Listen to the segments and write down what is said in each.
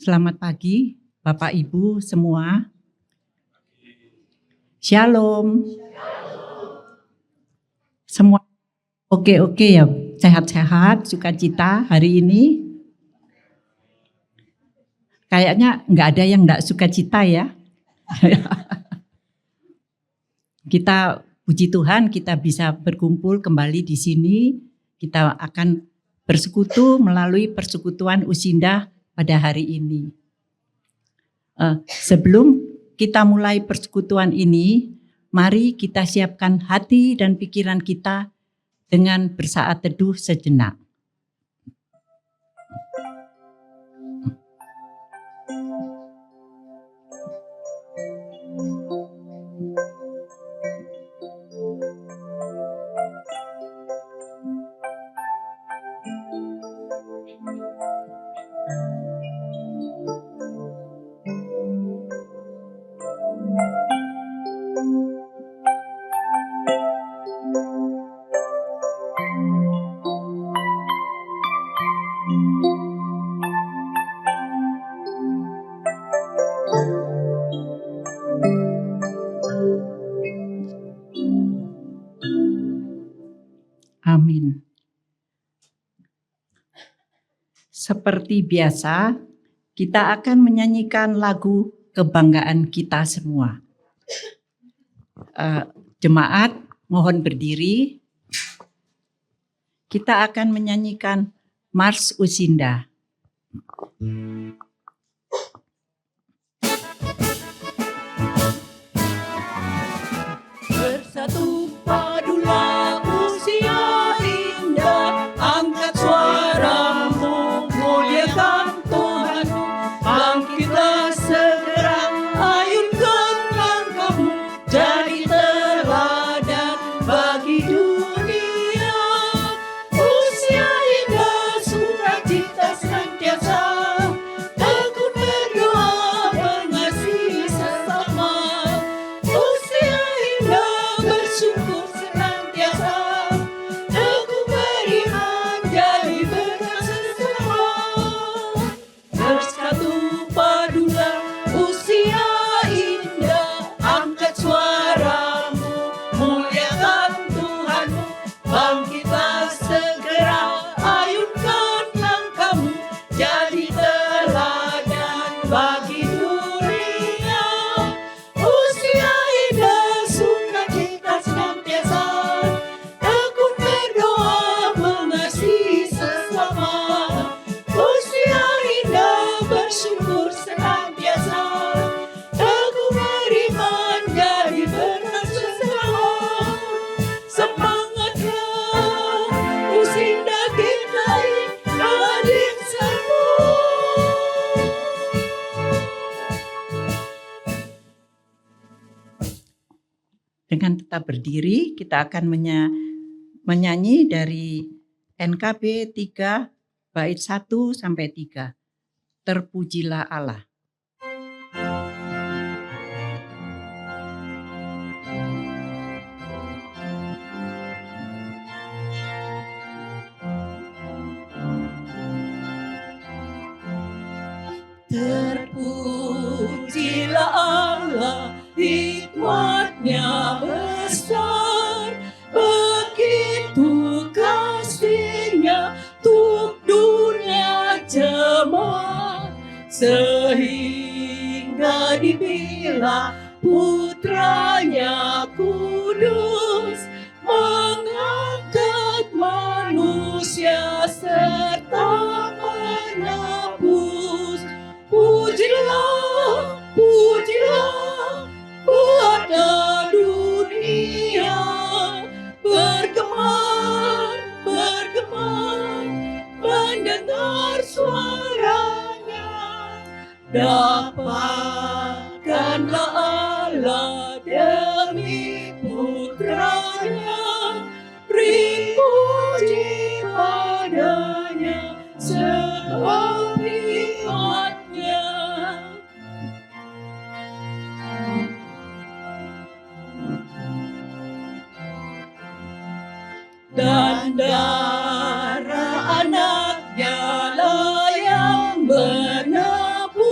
Selamat pagi Bapak Ibu semua. Shalom. Semua oke ya, sehat-sehat, sukacita hari ini. Kayaknya nggak ada yang nggak sukacita ya. Kita puji Tuhan kita bisa berkumpul kembali di sini. Kita akan bersekutu melalui persekutuan Usinda pada hari ini. Sebelum kita mulai persekutuan ini, mari kita siapkan hati dan pikiran kita dengan bersaat teduh sejenak. Amin. Seperti biasa, kita akan menyanyikan lagu kebanggaan kita semua. Jemaat, mohon berdiri. Kita akan menyanyikan Mars Usinda. Bersatu padulah usia indah, angkat suaramu, muliakan Tuhanmu, bangkitlah segera, ayunkan langkahmu, jadi teladan bagi dunia. Usia indah, sukacita senantiasa, tekun berdoa, mengasihi sesama. Usia indah, bersyukur senantiasa, teguh beriman, jadi berkat sesama. Bersatu padulah usia indah, angkat suaramu, muliakan Tuhanmu, bangkitlah segera, ayunkan langkahmu, jadi teladan bagi dunia. Usia indah, sukacita senantiasa, tekun berdoa, mengasihi sesama. Usia indah, bersyukur senantiasa, teguh beriman, jadi berkat sesama. Semangatnya, Usinda kita hadir semua. Dengan tetap berdiri, kita akan menyanyi dari NKB 3 bait 1 sampai 3. Terpujilah Allah. Terpujilah Allah, hikmat-Nya besar, begitu kasih-Nya untuk dunia jemaat, sehingga dibilah putranya kudus, mengangkat manusia serta menebus. Pujilah, pujilah, pada dunia, bergema, bergema, mendengar suaranya. Dapatkanlah Allah demi putranya, beri puji padanya sebab hikmat-Nya. Dan darah anak-Nya lah yang menebus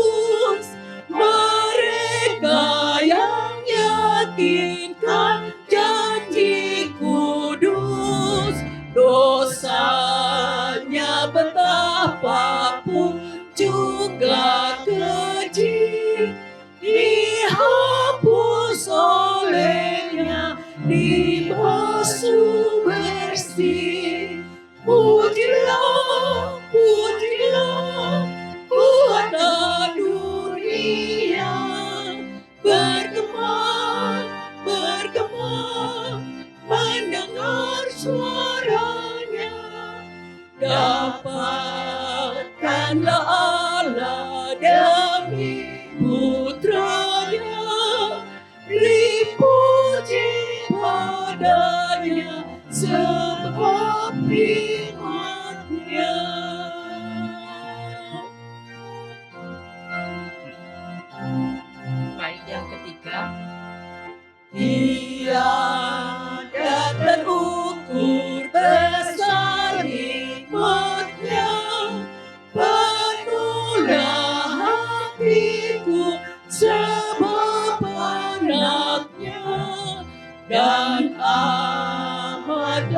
hatiku sebab anaknya, dan amatlah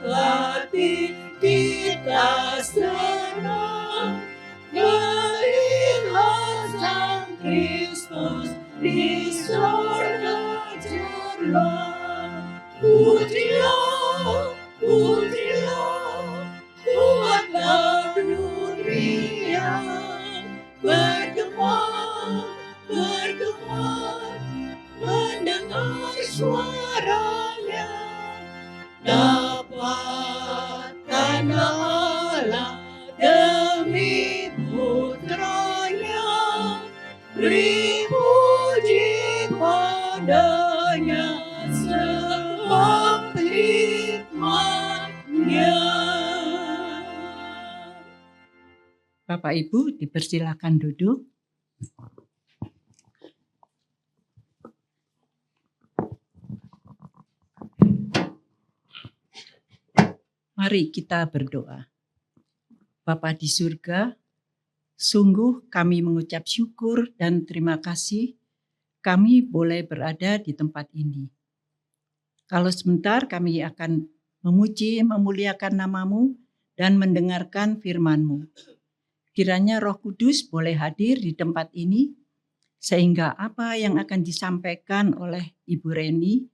hati kita senang melihat Sang Kristus di sorga cerah. Pujilah, pujilah, buatlah dunia bergema, bergema, mendengar suaranya. Dapatkanlah Allah demi putranya, beri puji padanya sebab hikmat-Nya. Bapak Ibu dipersilakan duduk. Mari kita berdoa. Bapa di surga, sungguh kami mengucap syukur dan terima kasih kami boleh berada di tempat ini. Kalau sebentar kami akan memuji, memuliakan nama-Mu dan mendengarkan firman-Mu. Kiranya Roh Kudus boleh hadir di tempat ini, sehingga apa yang akan disampaikan oleh Ibu Reni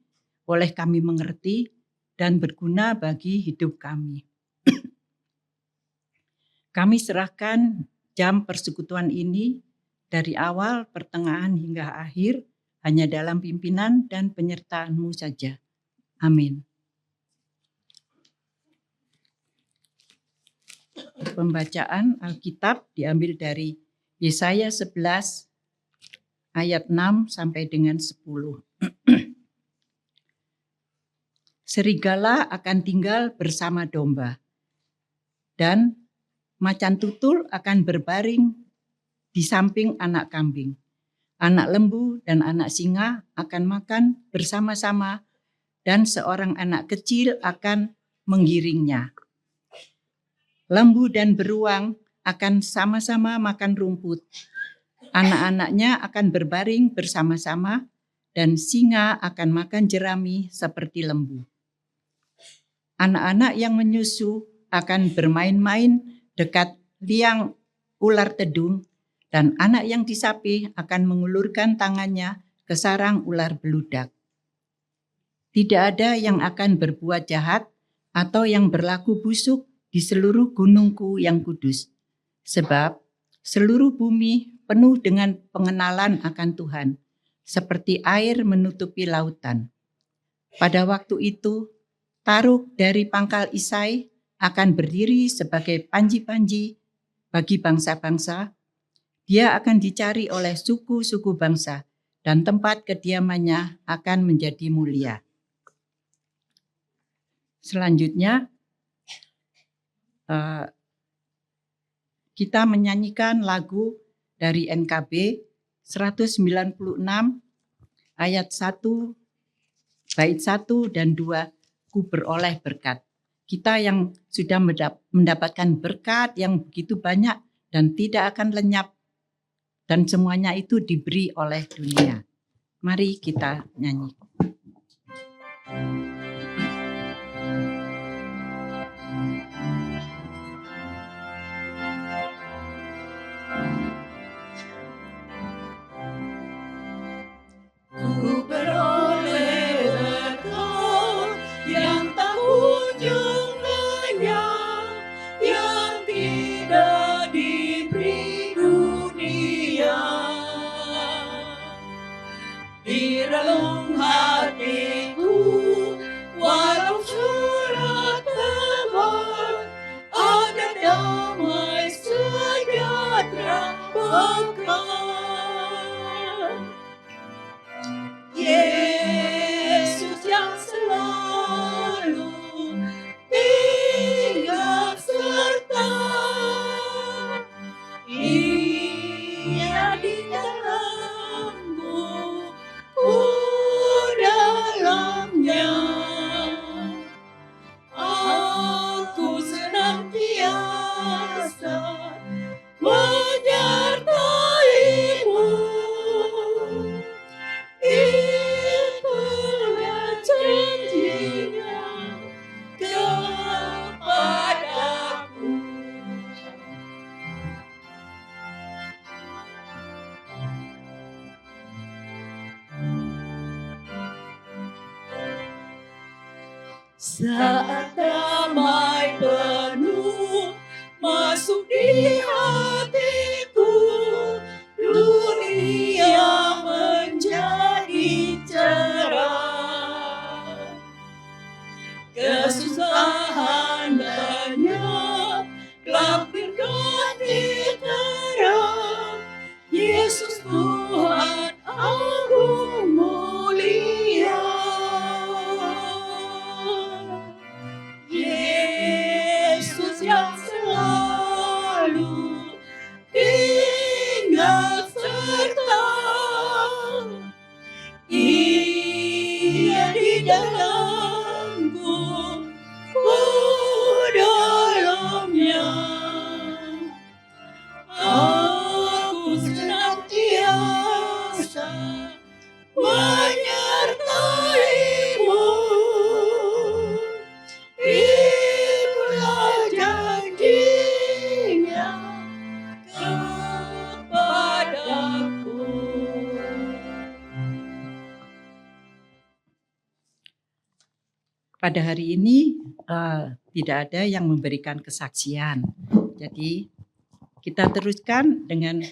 boleh kami mengerti dan berguna bagi hidup kami. Kami serahkan jam persekutuan ini dari awal, pertengahan hingga akhir hanya dalam pimpinan dan penyertaan-Mu saja. Amin. Pembacaan Alkitab diambil dari Yesaya 11 ayat 6 sampai dengan 10. Serigala akan tinggal bersama domba, dan macan tutul akan berbaring di samping anak kambing. Anak lembu dan anak singa akan makan bersama-sama, dan seorang anak kecil akan menggiringnya. Lembu dan beruang akan sama-sama makan rumput. Anak-anaknya akan berbaring bersama-sama, dan singa akan makan jerami seperti lembu. Anak-anak yang menyusu akan bermain-main dekat liang ular tedung, dan anak yang disapi akan mengulurkan tangannya ke sarang ular beludak. Tidak ada yang akan berbuat jahat atau yang berlaku busuk di seluruh gunungku yang kudus, sebab seluruh bumi penuh dengan pengenalan akan Tuhan, seperti air menutupi lautan. Pada waktu itu, Taruk dari pangkal Isai akan berdiri sebagai panji-panji bagi bangsa-bangsa. Dia akan dicari oleh suku-suku bangsa, dan tempat kediamannya akan menjadi mulia. Selanjutnya, kita menyanyikan lagu dari NKB 196 ayat 1, bait 1 dan 2, Ku beroleh berkat. Kita yang sudah mendapatkan berkat yang begitu banyak dan tidak akan lenyap, dan semuanya itu diberi oleh dunia. Mari kita nyanyi. Ku beroleh berkat yang tak ujung lenyap, yang tidak diberi dunia. Di relung hatiku, walau surat tebal, ada damai sejahtera bekal. Yesus yang selalu tinggal serta, Ia di dalamku, ku dalamnya. Aku senantiasa menyertai Saat damai penuh masuk di hatiku, dunia menjadi cerah. Kesusahan banyak, gelap berganti terang. Yesus Tuhan agung mulia. Yesus yang selalu tinggal serta, Ia di dalamku, ku dalamnya. Aku senantiasa menyertai-Mu. Itulah janji-Nya kepadaku. Pada hari ini tidak ada yang memberikan kesaksian. Jadi kita teruskan dengan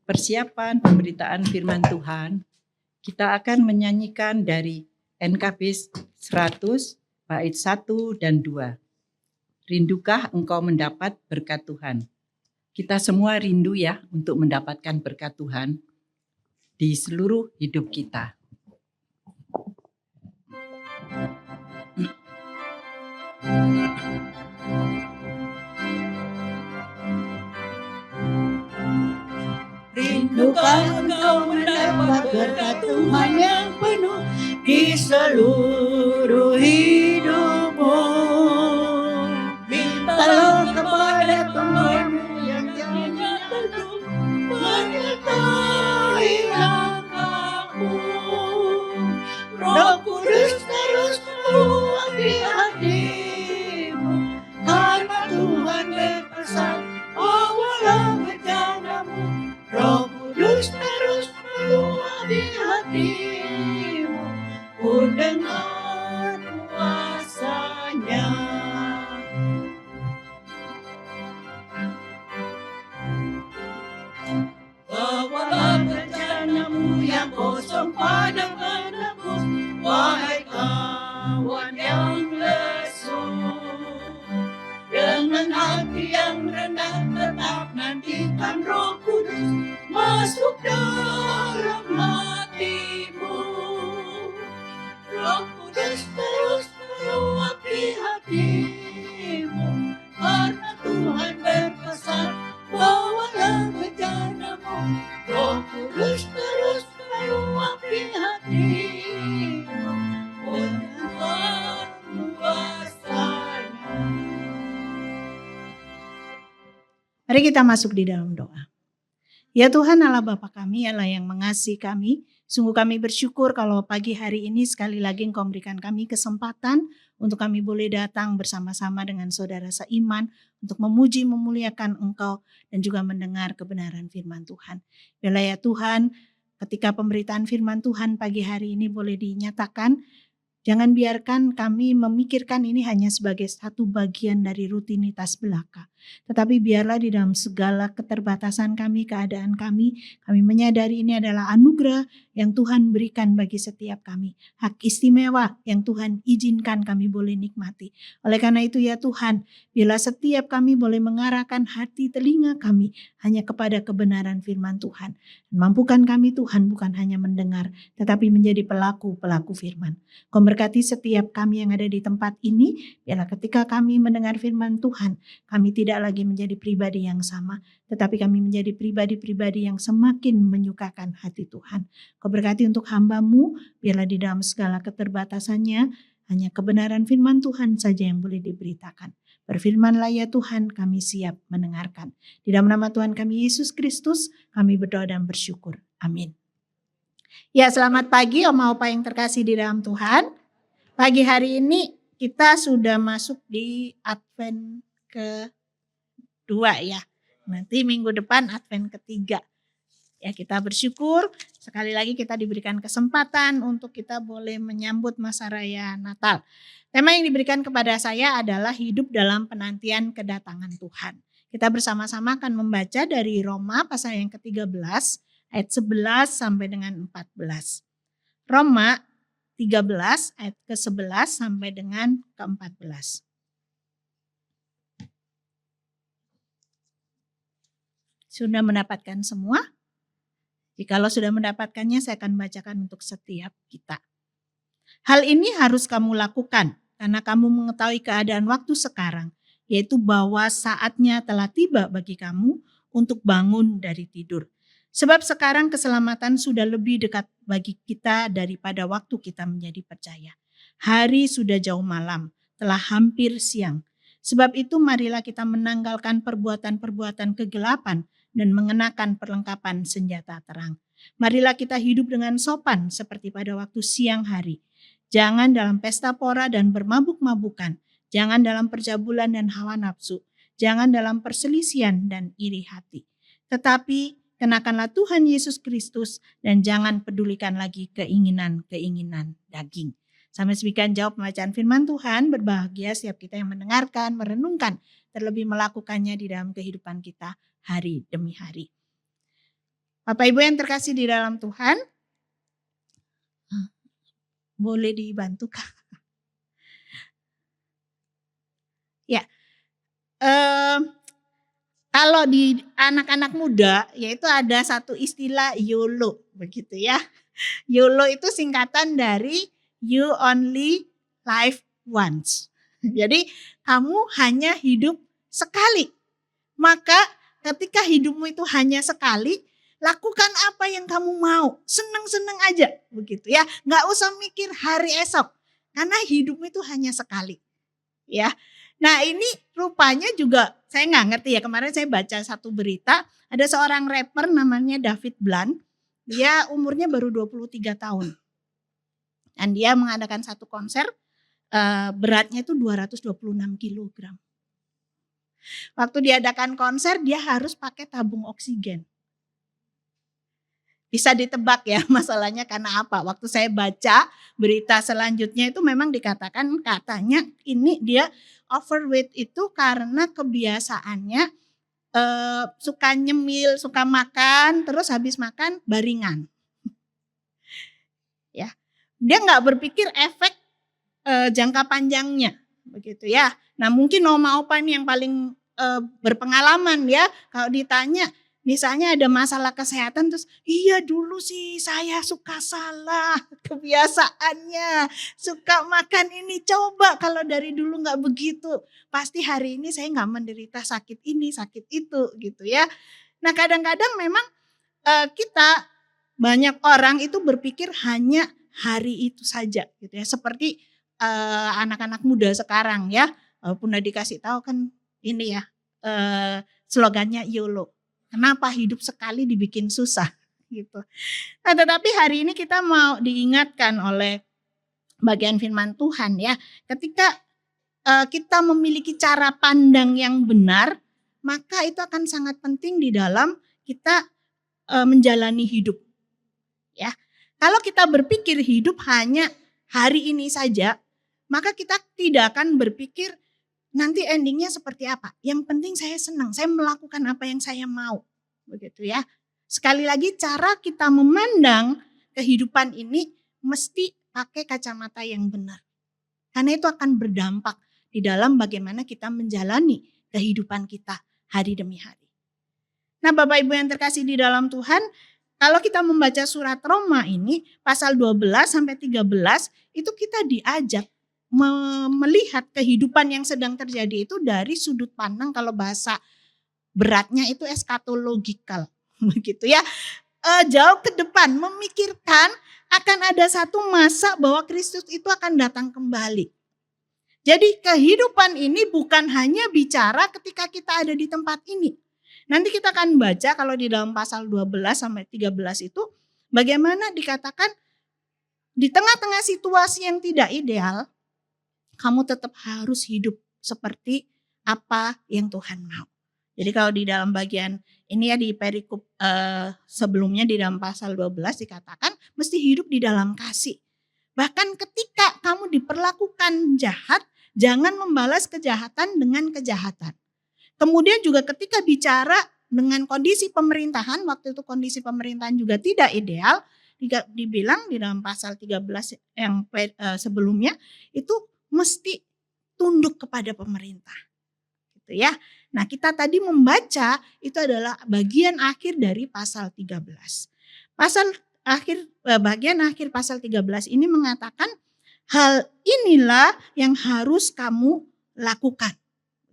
persiapan pemberitaan firman Tuhan. Kita akan menyanyikan dari NKB 100 bait 1 dan 2. Rindukah engkau mendapat berkat Tuhan? Kita semua rindu ya untuk mendapatkan berkat Tuhan di seluruh hidup kita. Rindukah engkau mendapat berkat Tuhan yang penuh di seluruh hidupmu? Mintalah kepada Tuhanmu yang janjinya teguh menyertai langkahmu. Roh Kudus terus meluapi hatimu, karena Tuhan berpesan, bawalah rencanamu. Roh Kudus terus meluapi hatimu, ku dengar kuasa-Nya. Bawalah rencanamu yang kosong pada penebus, wahai kawan yang lesu. Dengan hati yang rendah tetap nantikan Roh Kudus masuk dalam hatimu. Roh Kudus terus meluapi hatimu, karena Tuhan berpesan, bawalah rencanamu. Roh Kudus terus meluapi hatimu, untuk kuasa-Nya. Mari kita masuk di dalam doa. Ya Tuhan Allah Bapa kami, Allah yang mengasihi kami, sungguh kami bersyukur kalau pagi hari ini sekali lagi Engkau memberikan kami kesempatan untuk kami boleh datang bersama-sama dengan saudara seiman untuk memuji memuliakan Engkau dan juga mendengar kebenaran firman Tuhan. Biarlah ya Tuhan, ketika pemberitaan firman Tuhan pagi hari ini boleh dinyatakan, jangan biarkan kami memikirkan ini hanya sebagai satu bagian dari rutinitas belaka. Tetapi biarlah di dalam segala keterbatasan kami, keadaan kami menyadari ini adalah anugerah yang Tuhan berikan bagi setiap kami. Hak istimewa yang Tuhan izinkan kami boleh nikmati. Oleh karena itu ya Tuhan, bila setiap kami boleh mengarahkan hati telinga kami hanya kepada kebenaran firman Tuhan. Mampukan kami Tuhan bukan hanya mendengar, tetapi menjadi pelaku-pelaku firman. Kau berkati setiap kami yang ada di tempat ini, biarlah ketika kami mendengar firman Tuhan, kami tidak lagi menjadi pribadi yang sama, tetapi kami menjadi pribadi-pribadi yang semakin menyukakan hati Tuhan. Kau berkati untuk hamba-Mu, biarlah di dalam segala keterbatasannya, hanya kebenaran firman Tuhan saja yang boleh diberitakan. Berfirmanlah ya Tuhan, kami siap mendengarkan. Di dalam nama Tuhan kami Yesus Kristus, kami berdoa dan bersyukur. Amin. Ya, selamat pagi Oma Opa yang terkasih di dalam Tuhan. Pagi hari ini kita sudah masuk di Advent kedua ya. Nanti minggu depan Advent ketiga. Ya, kita bersyukur sekali lagi kita diberikan kesempatan untuk kita boleh menyambut masa raya Natal. Tema yang diberikan kepada saya adalah hidup dalam penantian kedatangan Tuhan. Kita bersama-sama akan membaca dari Roma pasal yang ke-13 ayat 11 sampai dengan 14. Roma 13 ayat ke-11 sampai dengan ke-14. Sudah mendapatkan semua? Jikalau sudah mendapatkannya, saya akan bacakan untuk setiap kita. Hal ini harus kamu lakukan karena kamu mengetahui keadaan waktu sekarang, yaitu bahwa saatnya telah tiba bagi kamu untuk bangun dari tidur. Sebab sekarang keselamatan sudah lebih dekat bagi kita daripada waktu kita menjadi percaya. Hari sudah jauh malam, telah hampir siang. Sebab itu marilah kita menanggalkan perbuatan-perbuatan kegelapan dan mengenakan perlengkapan senjata terang. Marilah kita hidup dengan sopan seperti pada waktu siang hari. Jangan dalam pesta pora dan bermabuk-mabukan. Jangan dalam perjabulan dan hawa nafsu. Jangan dalam perselisihan dan iri hati. Tetapi kenakanlah Tuhan Yesus Kristus dan jangan pedulikan lagi keinginan-keinginan daging. Sampai demikian jawab pembacaan firman Tuhan. Berbahagia setiap kita yang mendengarkan, merenungkan, terlebih melakukannya di dalam kehidupan kita hari demi hari. Bapak Ibu yang terkasih di dalam Tuhan, boleh dibantu kah? Ya, kalau di anak-anak muda, yaitu ada satu istilah YOLO, begitu ya. YOLO itu singkatan dari You Only Live Once. Jadi kamu hanya hidup sekali. Maka ketika hidupmu itu hanya sekali, lakukan apa yang kamu mau. Senang-senang aja begitu ya. Gak usah mikir hari esok. Karena hidupmu itu hanya sekali. Ya. Nah ini rupanya juga saya gak ngerti ya. Kemarin saya baca satu berita. Ada seorang rapper namanya David Blunt. Dia umurnya baru 23 tahun. Dan dia mengadakan satu konser. Beratnya itu 226 kilogram. Waktu diadakan konser dia harus pakai tabung oksigen. Bisa ditebak ya masalahnya karena apa? Waktu saya baca berita selanjutnya itu memang dikatakan katanya ini dia overweight itu karena kebiasaannya suka nyemil, suka makan, terus habis makan baringan. Ya, dia nggak berpikir efek jangka panjangnya, begitu ya. Nah mungkin Oma Opa ini yang paling berpengalaman ya. Kalau ditanya misalnya ada masalah kesehatan terus iya dulu sih saya suka salah kebiasaannya. Suka makan ini, coba kalau dari dulu gak begitu. Pasti hari ini saya gak menderita sakit ini sakit itu gitu ya. Nah kadang-kadang memang kita banyak orang itu berpikir hanya hari itu saja gitu ya. Seperti anak-anak muda sekarang ya. Walaupun udah dikasih tahu kan ini ya slogannya YOLO. Kenapa hidup sekali dibikin susah gitu. Nah tetapi hari ini kita mau diingatkan oleh bagian firman Tuhan ya. Ketika kita memiliki cara pandang yang benar, maka itu akan sangat penting di dalam kita menjalani hidup. Ya, kalau kita berpikir hidup hanya hari ini saja, maka kita tidak akan berpikir nanti endingnya seperti apa. Yang penting saya senang, saya melakukan apa yang saya mau. Begitu ya. Sekali lagi cara kita memandang kehidupan ini mesti pakai kacamata yang benar. Karena itu akan berdampak di dalam bagaimana kita menjalani kehidupan kita hari demi hari. Nah Bapak Ibu yang terkasih di dalam Tuhan, kalau kita membaca surat Roma ini pasal 12 sampai 13 itu kita diajak melihat kehidupan yang sedang terjadi itu dari sudut pandang kalau bahasa beratnya itu eskatologikal begitu ya. Jauh ke depan memikirkan akan ada satu masa bahwa Kristus itu akan datang kembali. Jadi kehidupan ini bukan hanya bicara ketika kita ada di tempat ini. Nanti kita akan baca kalau di dalam pasal 12 sampai 13 itu bagaimana dikatakan di tengah-tengah situasi yang tidak ideal, kamu tetap harus hidup seperti apa yang Tuhan mau. Jadi kalau di dalam bagian ini ya di perikop sebelumnya di dalam pasal 12 dikatakan mesti hidup di dalam kasih. Bahkan ketika kamu diperlakukan jahat, jangan membalas kejahatan dengan kejahatan. Kemudian juga ketika bicara dengan kondisi pemerintahan, waktu itu kondisi pemerintahan juga tidak ideal, dibilang di dalam pasal 13 yang sebelumnya itu mesti tunduk kepada pemerintah. Gitu ya. Nah, kita tadi membaca itu adalah bagian akhir dari pasal 13. Bagian akhir pasal 13 ini mengatakan hal inilah yang harus kamu lakukan.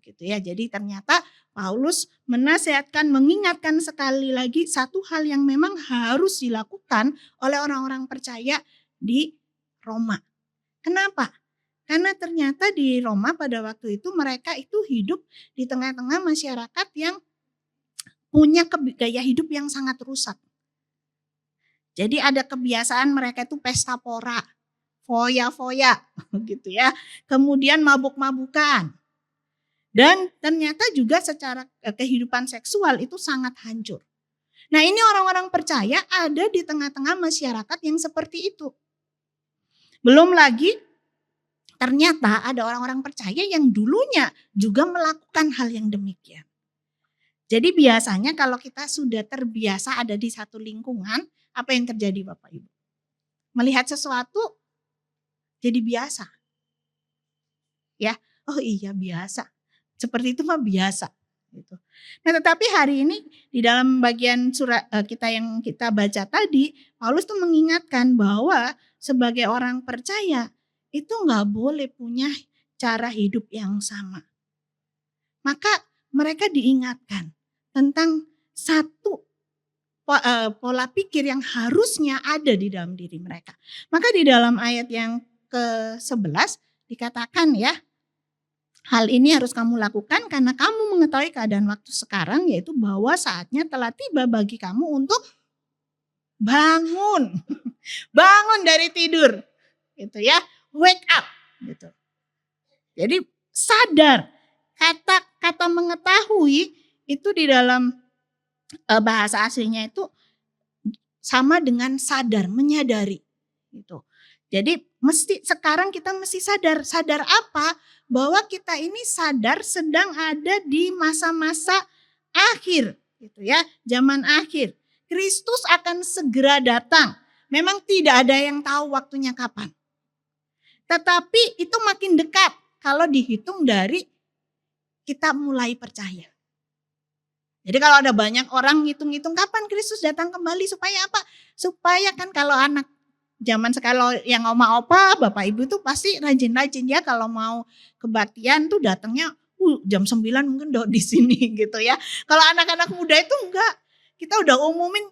Gitu ya. Jadi ternyata Paulus menasihatkan, mengingatkan sekali lagi satu hal yang memang harus dilakukan oleh orang-orang percaya di Roma. Kenapa? Karena ternyata di Roma pada waktu itu mereka itu hidup di tengah-tengah masyarakat yang punya gaya hidup yang sangat rusak. Jadi ada kebiasaan mereka itu pesta pora, foya-foya gitu ya. Kemudian mabuk-mabukan. Dan ternyata juga secara kehidupan seksual itu sangat hancur. Nah, ini orang-orang percaya ada di tengah-tengah masyarakat yang seperti itu. Belum lagi ternyata ada orang-orang percaya yang dulunya juga melakukan hal yang demikian. Jadi biasanya kalau kita sudah terbiasa ada di satu lingkungan, apa yang terjadi Bapak Ibu? Melihat sesuatu jadi biasa. Ya, oh iya biasa. Seperti itu mah biasa. Gitu. Nah, tetapi hari ini di dalam bagian surat kita yang kita baca tadi, Paulus tuh mengingatkan bahwa sebagai orang percaya itu nggak boleh punya cara hidup yang sama. Maka mereka diingatkan tentang satu pola pikir yang harusnya ada di dalam diri mereka. Maka di dalam ayat yang ke-11 dikatakan ya, hal ini harus kamu lakukan karena kamu mengetahui keadaan waktu sekarang, yaitu bahwa saatnya telah tiba bagi kamu untuk bangun. Bangun dari tidur. Gitu ya. Wake up gitu. Jadi sadar. Kata mengetahui itu di dalam bahasa aslinya itu sama dengan sadar, menyadari gitu. Jadi sekarang kita mesti sadar. Sadar apa? Bahwa kita ini sadar sedang ada di masa-masa akhir gitu ya, zaman akhir. Kristus akan segera datang. Memang tidak ada yang tahu waktunya kapan. Tetapi itu makin dekat kalau dihitung dari kita mulai percaya. Jadi kalau ada banyak orang ngitung-ngitung kapan Kristus datang kembali supaya apa? Supaya kan kalau anak zaman sekarang yang oma opa, bapak ibu tuh pasti rajin-rajin ya kalau mau kebaktian tuh datangnya jam 9 mungkin udah di sini gitu ya. Kalau anak-anak muda itu enggak. Kita udah umumin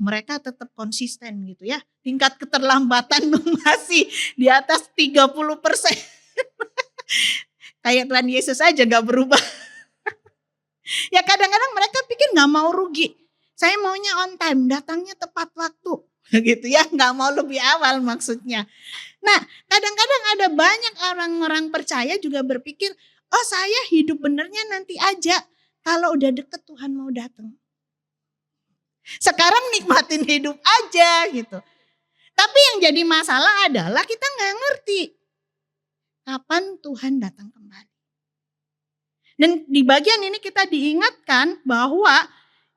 mereka tetap konsisten gitu ya. Tingkat keterlambatan masih di atas 30%. Kayak Tuhan Yesus aja enggak berubah. Ya kadang-kadang mereka pikir enggak mau rugi. Saya maunya on time, datangnya tepat waktu. Gitu ya, nggak mau lebih awal maksudnya. Nah, kadang-kadang ada banyak orang-orang percaya juga berpikir, oh saya hidup benernya nanti aja kalau udah deket Tuhan mau datang. Sekarang nikmatin hidup aja gitu. Tapi yang jadi masalah adalah kita nggak ngerti kapan Tuhan datang kembali. Dan di bagian ini kita diingatkan bahwa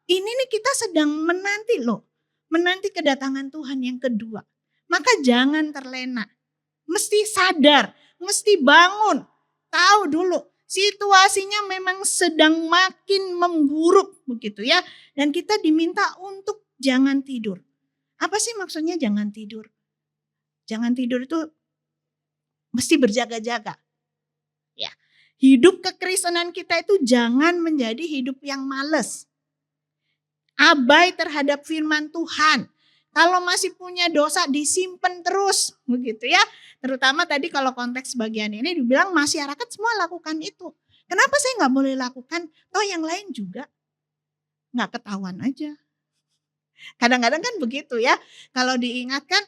ini nih kita sedang menanti loh. Menanti kedatangan Tuhan yang kedua. Maka jangan terlena. Mesti sadar, mesti bangun. Tahu dulu situasinya memang sedang makin memburuk begitu ya. Dan kita diminta untuk jangan tidur. Apa sih maksudnya jangan tidur? Jangan tidur itu mesti berjaga-jaga. Ya. Hidup kekristenan kita itu jangan menjadi hidup yang males. Abai terhadap firman Tuhan. Kalau masih punya dosa disimpan terus begitu ya. Terutama tadi kalau konteks bagian ini dibilang masyarakat semua lakukan itu. Kenapa saya nggak boleh lakukan? Toh yang lain juga nggak ketahuan aja. Kadang-kadang kan begitu ya. Kalau diingatkan,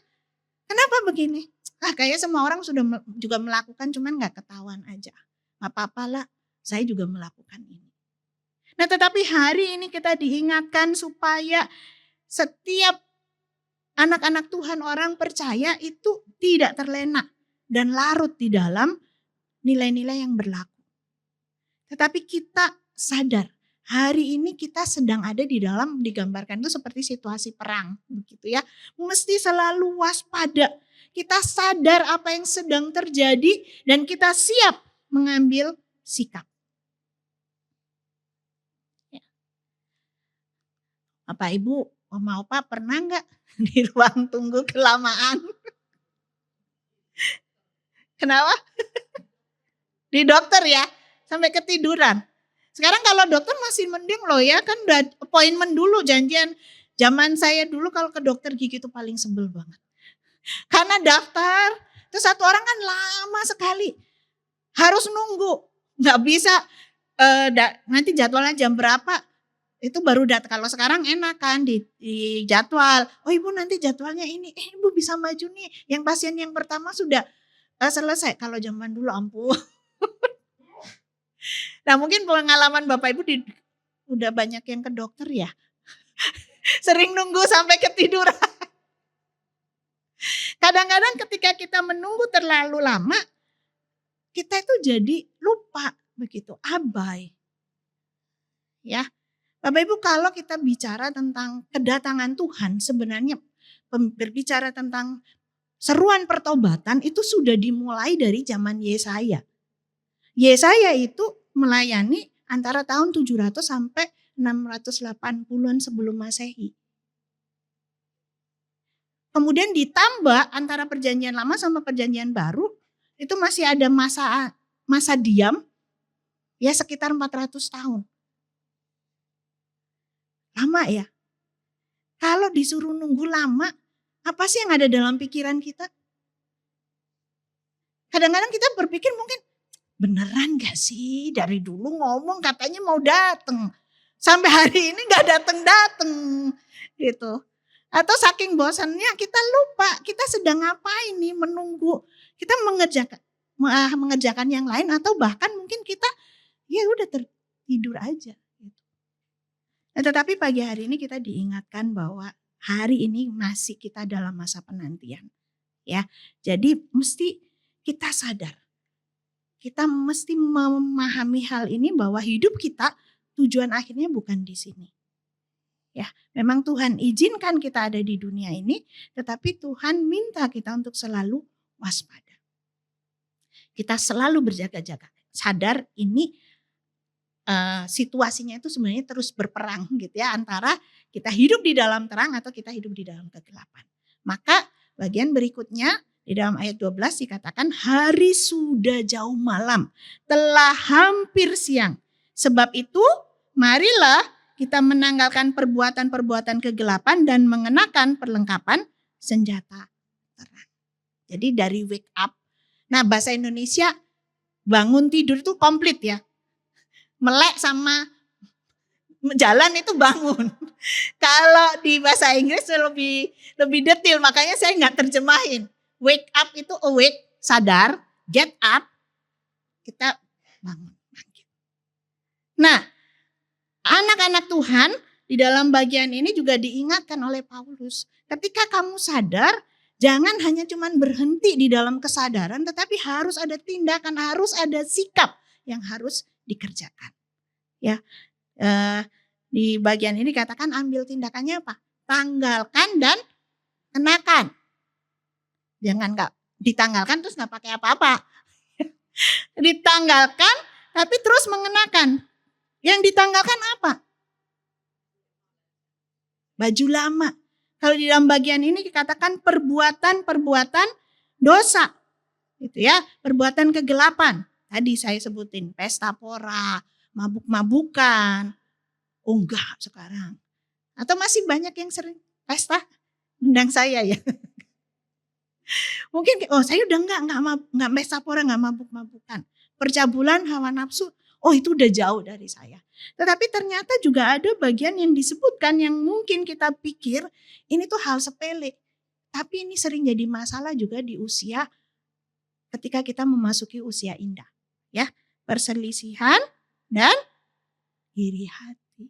kenapa begini? Kayaknya semua orang sudah juga melakukan, cuman nggak ketahuan aja. Nggak apa-apa lah, saya juga melakukan ini. Nah, tetapi hari ini kita diingatkan supaya setiap anak-anak Tuhan, orang percaya itu tidak terlena dan larut di dalam nilai-nilai yang berlaku. Tetapi kita sadar, hari ini kita sedang ada di dalam, digambarkan itu seperti situasi perang, begitu ya. Mesti selalu waspada. Kita sadar apa yang sedang terjadi dan kita siap mengambil sikap. Ya. Bapak Ibu, Oma Opa pernah nggak di ruang tunggu kelamaan? Kenapa? Di dokter ya, sampai ketiduran. Sekarang kalau dokter masih mending loh ya, kan udah appointment dulu, janjian. Zaman saya dulu kalau ke dokter gigi itu paling sebel banget. Karena daftar, terus satu orang kan lama sekali. Harus nunggu, nggak bisa nanti jadwalnya jam berapa, itu baru datang. Kalau sekarang enak kan di jadwal. Oh ibu nanti jadwalnya ini, ibu bisa maju nih. Yang pasien yang pertama sudah selesai. Kalau zaman dulu ampun. Nah mungkin pengalaman Bapak Ibu udah banyak yang ke dokter ya. Sering nunggu sampai ketiduran. Kadang-kadang ketika kita menunggu terlalu lama, kita itu jadi lupa begitu, abai. Ya. Bapak Ibu, kalau kita bicara tentang kedatangan Tuhan, sebenarnya berbicara tentang seruan pertobatan itu sudah dimulai dari zaman Yesaya. Yesaya itu melayani antara tahun 700 sampai 680-an sebelum Masehi. Kemudian ditambah antara perjanjian lama sama perjanjian baru, itu masih ada masa diam ya sekitar 400 tahun. Lama ya. Kalau disuruh nunggu lama, apa sih yang ada dalam pikiran kita? Kadang-kadang kita berpikir mungkin, beneran gak sih dari dulu ngomong katanya mau datang. Sampai hari ini gak datang-datang gitu. Atau saking bosannya kita lupa kita sedang ngapain nih menunggu. Kita mengerjakan yang lain atau bahkan mungkin kita ya udah tertidur aja. Gitu. Nah, tetapi pagi hari ini kita diingatkan bahwa hari ini masih kita dalam masa penantian. Ya, jadi mesti kita sadar. Kita mesti memahami hal ini bahwa hidup kita tujuan akhirnya bukan di sini. Ya, memang Tuhan izinkan kita ada di dunia ini, tetapi Tuhan minta kita untuk selalu waspada. Kita selalu berjaga-jaga. Sadar ini situasinya itu sebenarnya terus berperang gitu ya, antara kita hidup di dalam terang atau kita hidup di dalam kegelapan. Maka bagian berikutnya di dalam ayat 12 dikatakan hari sudah jauh malam, telah hampir siang. Sebab itu marilah kita menanggalkan perbuatan-perbuatan kegelapan dan mengenakan perlengkapan senjata terang. Jadi dari wake up. Nah bahasa Indonesia bangun tidur itu komplit ya. Melek sama jalan itu bangun. Kalau di bahasa Inggris lebih detail, makanya saya nggak terjemahin. Wake up itu awake, sadar, get up, kita bangun. Nah, anak-anak Tuhan di dalam bagian ini juga diingatkan oleh Paulus. Ketika kamu sadar, jangan hanya cuman berhenti di dalam kesadaran, tetapi harus ada tindakan, harus ada sikap yang harus dikerjakan. Ya, di bagian ini dikatakan ambil tindakannya apa? Tanggalkan dan kenakan. Jangan nggak ditanggalkan terus nggak pakai apa-apa. Ditanggalkan tapi terus mengenakan. Yang ditanggalkan apa? Baju lama. Kalau di dalam bagian ini dikatakan perbuatan-perbuatan dosa. Gitu ya, perbuatan kegelapan. Tadi saya sebutin pesta pora, mabuk-mabukan. Oh enggak sekarang. Atau masih banyak yang sering pesta? Undang saya ya. Mungkin saya udah enggak pesta pora, enggak mabuk-mabukan. Percabulan, hawa nafsu, oh itu udah jauh dari saya. Tetapi ternyata juga ada bagian yang disebutkan yang mungkin kita pikir ini tuh hal sepele. Tapi ini sering jadi masalah juga di usia ketika kita memasuki usia indah. Ya, perselisihan dan iri hati.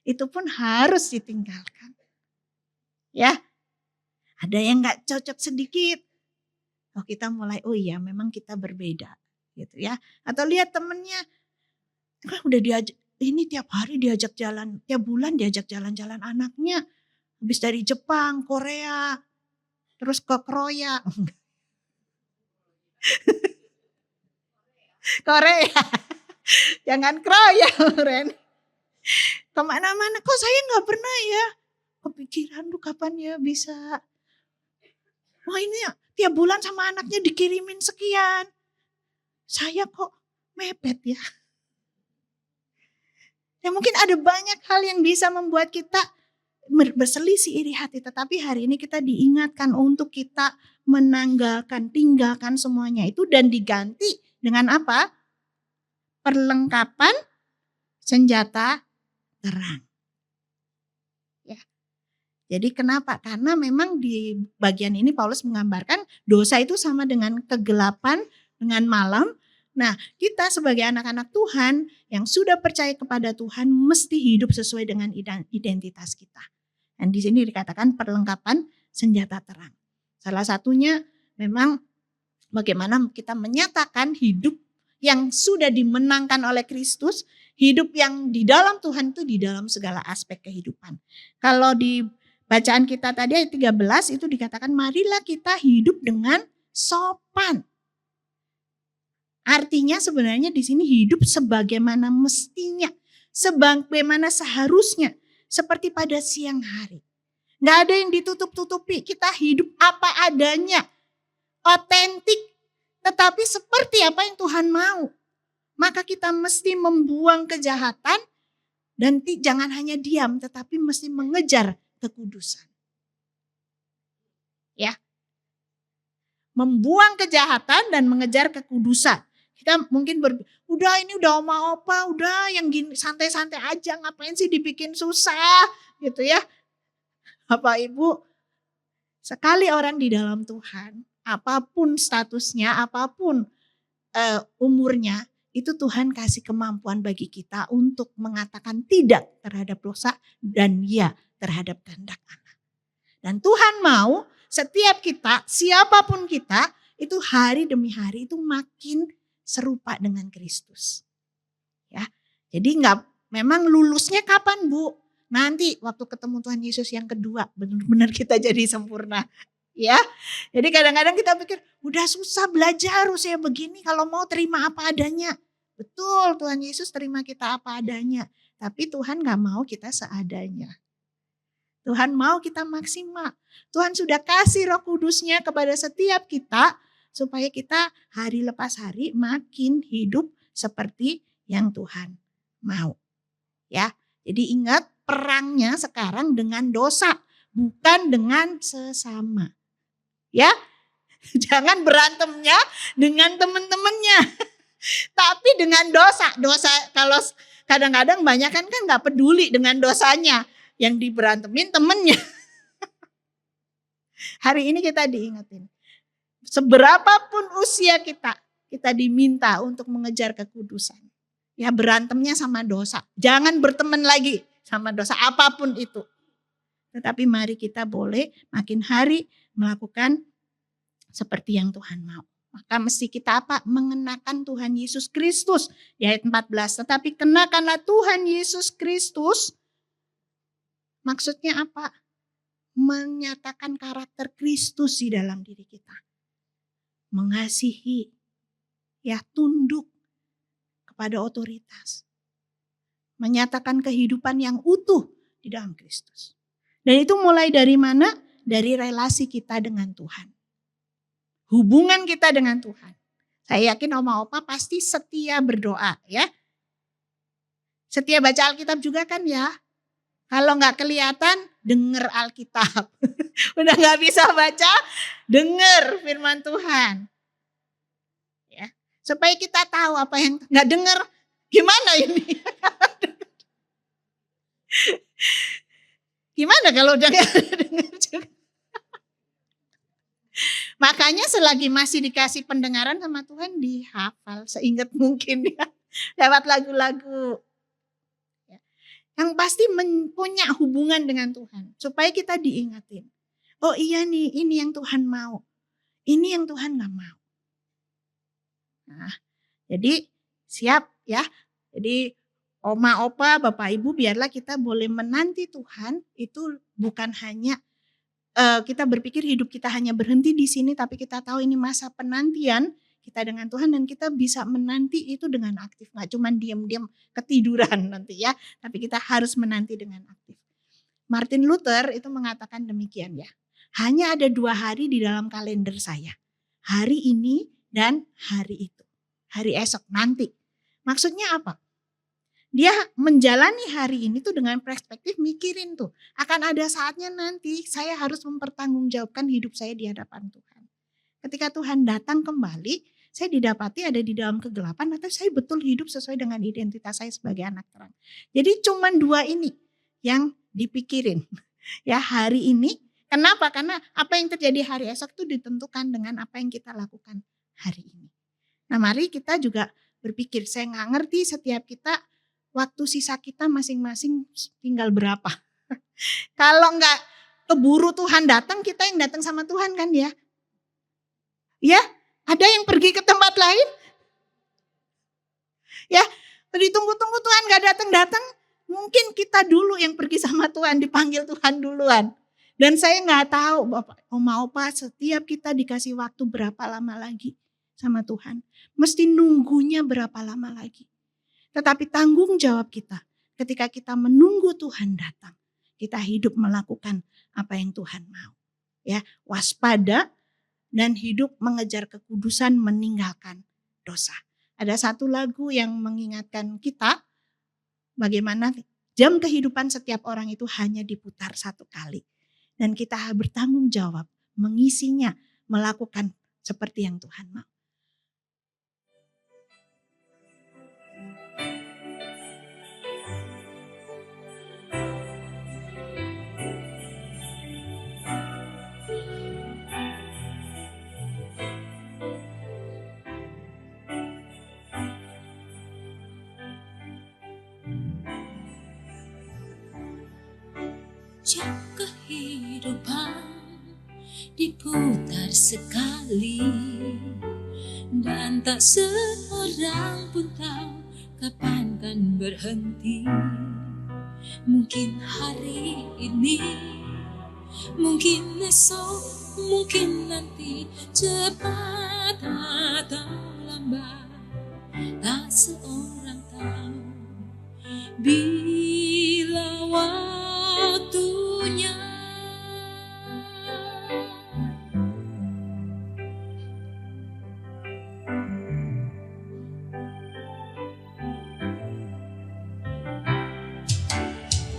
Itu pun harus ditinggalkan. Ya, ada yang gak cocok sedikit. Oh kita mulai, oh iya memang kita berbeda. Gitu ya. Atau lihat temennya, udah diajak, ini tiap hari diajak jalan, tiap bulan diajak jalan-jalan anaknya. Habis dari Jepang, Korea, terus ke Kroya. Korea. Jangan Kroya, Ren. Kemana-mana, kok saya gak pernah ya. Kepikiran tuh kapan ya bisa. Wah ini ya, tiap bulan sama anaknya dikirimin sekian. Saya kok mepet ya. Ya mungkin ada banyak hal yang bisa membuat kita berselisih iri hati. Tetapi hari ini kita diingatkan untuk kita menanggalkan, tinggalkan semuanya itu. Dan diganti dengan apa? Perlengkapan senjata terang. Ya. Jadi kenapa? Karena memang di bagian ini Paulus menggambarkan dosa itu sama dengan kegelapan, dengan malam. Nah, kita sebagai anak-anak Tuhan yang sudah percaya kepada Tuhan mesti hidup sesuai dengan identitas kita. Dan di sini dikatakan perlengkapan senjata terang. Salah satunya memang bagaimana kita menyatakan hidup yang sudah dimenangkan oleh Kristus, hidup yang di dalam Tuhan itu di dalam segala aspek kehidupan. Kalau di bacaan kita tadi ayat 13 itu dikatakan marilah kita hidup dengan sopan. Artinya sebenarnya di sini hidup sebagaimana mestinya, sebagaimana seharusnya, seperti pada siang hari. Nggak ada yang ditutup-tutupi, kita hidup apa adanya, otentik, tetapi seperti apa yang Tuhan mau. Maka kita mesti membuang kejahatan dan jangan hanya diam, tetapi mesti mengejar kekudusan. Ya, membuang kejahatan dan mengejar kekudusan. Kita mungkin udah ini udah oma opa, udah yang gini santai-santai aja, ngapain sih dibikin susah gitu ya. Bapak Ibu, sekali orang di dalam Tuhan, apapun statusnya, apapun umurnya, itu Tuhan kasih kemampuan bagi kita untuk mengatakan tidak terhadap dosa dan ya terhadap kehendak Allah. Dan Tuhan mau setiap kita, siapapun kita, itu hari demi hari itu makin serupa dengan Kristus. Ya, jadi memang lulusnya kapan Bu? Nanti waktu ketemu Tuhan Yesus yang kedua, benar-benar kita jadi sempurna. Ya, jadi kadang-kadang kita pikir udah susah belajar usia begini kalau mau terima apa adanya. Betul, Tuhan Yesus terima kita apa adanya. Tapi Tuhan gak mau kita seadanya. Tuhan mau kita maksimal. Tuhan sudah kasih Roh Kudusnya kepada setiap kita supaya kita hari lepas hari makin hidup seperti yang Tuhan mau. Ya, jadi ingat perangnya sekarang dengan dosa, bukan dengan sesama. Ya, jangan berantemnya dengan teman-temannya, tapi dengan dosa. Dosa kalau kadang-kadang banyak kan nggak peduli dengan dosanya, yang diberantemin temennya. Hari ini kita diingetin, seberapapun usia kita diminta untuk mengejar kekudusan. Ya berantemnya sama dosa, jangan berteman lagi sama dosa apapun itu. Tetapi mari kita boleh makin hari melakukan seperti yang Tuhan mau. Maka mesti kita apa? Mengenakan Tuhan Yesus Kristus. Di ayat 14. Tetapi kenakanlah Tuhan Yesus Kristus. Maksudnya apa? Menyatakan karakter Kristus di dalam diri kita. Mengasihi. Ya tunduk kepada otoritas. Menyatakan kehidupan yang utuh di dalam Kristus. Dan itu mulai dari mana? Dari relasi kita dengan Tuhan. Hubungan kita dengan Tuhan. Saya yakin oma opa pasti setia berdoa ya. Setia baca Alkitab juga kan ya. Kalau gak kelihatan denger Alkitab. Udah gak bisa baca, denger firman Tuhan. Ya, supaya kita tahu apa yang gak denger gimana ini. Gimana kalau udah gak denger juga. Makanya selagi masih dikasih pendengaran sama Tuhan dihafal seingat mungkin ya. lewat lagu-lagu. Yang pasti punya hubungan dengan Tuhan. Supaya kita diingatin. Oh iya nih, ini yang Tuhan mau. Ini yang Tuhan gak mau. Nah, jadi siap ya. Jadi oma, opa, bapak, ibu, biarlah kita boleh menanti Tuhan. Itu bukan hanya kita berpikir hidup kita hanya berhenti di sini, tapi kita tahu ini masa penantian kita dengan Tuhan dan kita bisa menanti itu dengan aktif. Gak cuma diam-diam ketiduran nanti ya, tapi kita harus menanti dengan aktif. Martin Luther itu mengatakan demikian ya. Hanya ada 2 hari di dalam kalender saya. Hari ini dan hari itu. Hari esok nanti. Maksudnya apa? Dia menjalani hari ini tuh dengan perspektif mikirin tuh. Akan ada saatnya nanti saya harus mempertanggungjawabkan hidup saya di hadapan Tuhan. Ketika Tuhan datang kembali, saya didapati ada di dalam kegelapan atau saya betul hidup sesuai dengan identitas saya sebagai anak terang. Jadi cuma 2 ini yang dipikirin. Ya hari ini, kenapa? Karena apa yang terjadi hari esok itu ditentukan dengan apa yang kita lakukan hari ini. Nah mari kita juga berpikir, saya gak ngerti setiap kita waktu sisa kita masing-masing tinggal berapa. Kalau enggak keburu Tuhan datang, kita yang datang sama Tuhan kan ya. Ya, ada yang pergi ke tempat lain. Ya, ditunggu-tunggu Tuhan enggak datang-datang. Mungkin kita dulu yang pergi sama Tuhan, dipanggil Tuhan duluan. Dan saya enggak tahu Bapak, Oma, Opa, setiap kita dikasih waktu berapa lama lagi sama Tuhan. Mesti nunggunya berapa lama lagi. Tetapi tanggung jawab kita ketika kita menunggu Tuhan datang. Kita hidup melakukan apa yang Tuhan mau. Ya, waspada dan hidup mengejar kekudusan meninggalkan dosa. Ada satu lagu yang mengingatkan kita bagaimana jam kehidupan setiap orang itu hanya diputar 1 kali. Dan kita bertanggung jawab mengisinya, melakukan seperti yang Tuhan mau. Jam kehidupan diputar sekali dan tak seorang pun tahu kapan kan berhenti. Mungkin hari ini, mungkin esok, mungkin nanti, cepat atau lambat, tak seorang tahu bila waktunya.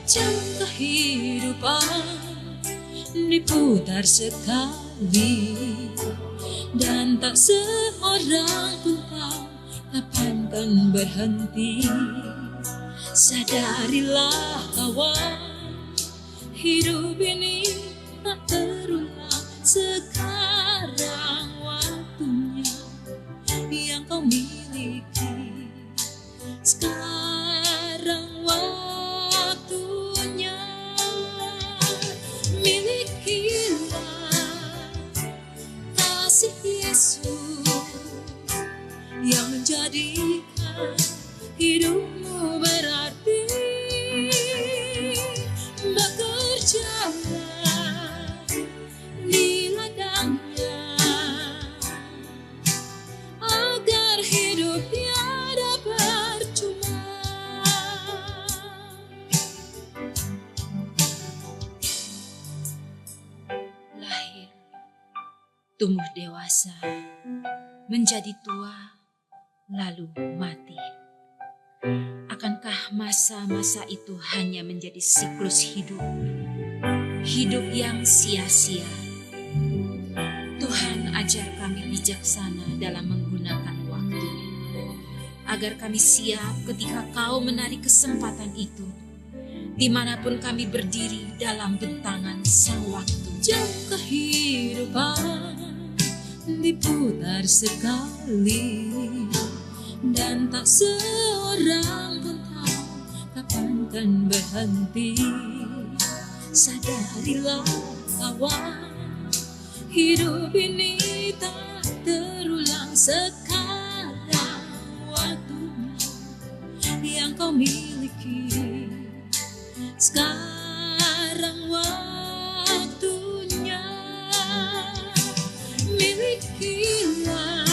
Jam kehidupan diputar sekali dan tak seorang pun tahu kapan kan berhenti. Sadarilah kawan, hidup ini tak terulang. Sekarang waktunya yang kau miliki. Sekarang waktunya, milikilah kasih Yesus yang menjadikan hidupmu berarti. Bekerjalah di ladangnya agar hidup tiada percuma. Lahir, tumbuh dewasa, menjadi tua, lalu mati. Akankah masa-masa itu hanya menjadi siklus hidup? Hidup yang sia-sia. Tuhan ajar kami bijaksana dalam menggunakan waktu, agar kami siap ketika Kau menarik kesempatan itu, dimanapun kami berdiri dalam bentangan sang waktu. Jam kehidupan diputar sekali dan tak seorang pun tahu kapan kan berhenti. Sadarilah kawan, hidup ini tak terulang. Sekarang waktunya yang kau miliki. Sekarang waktunya, milikilah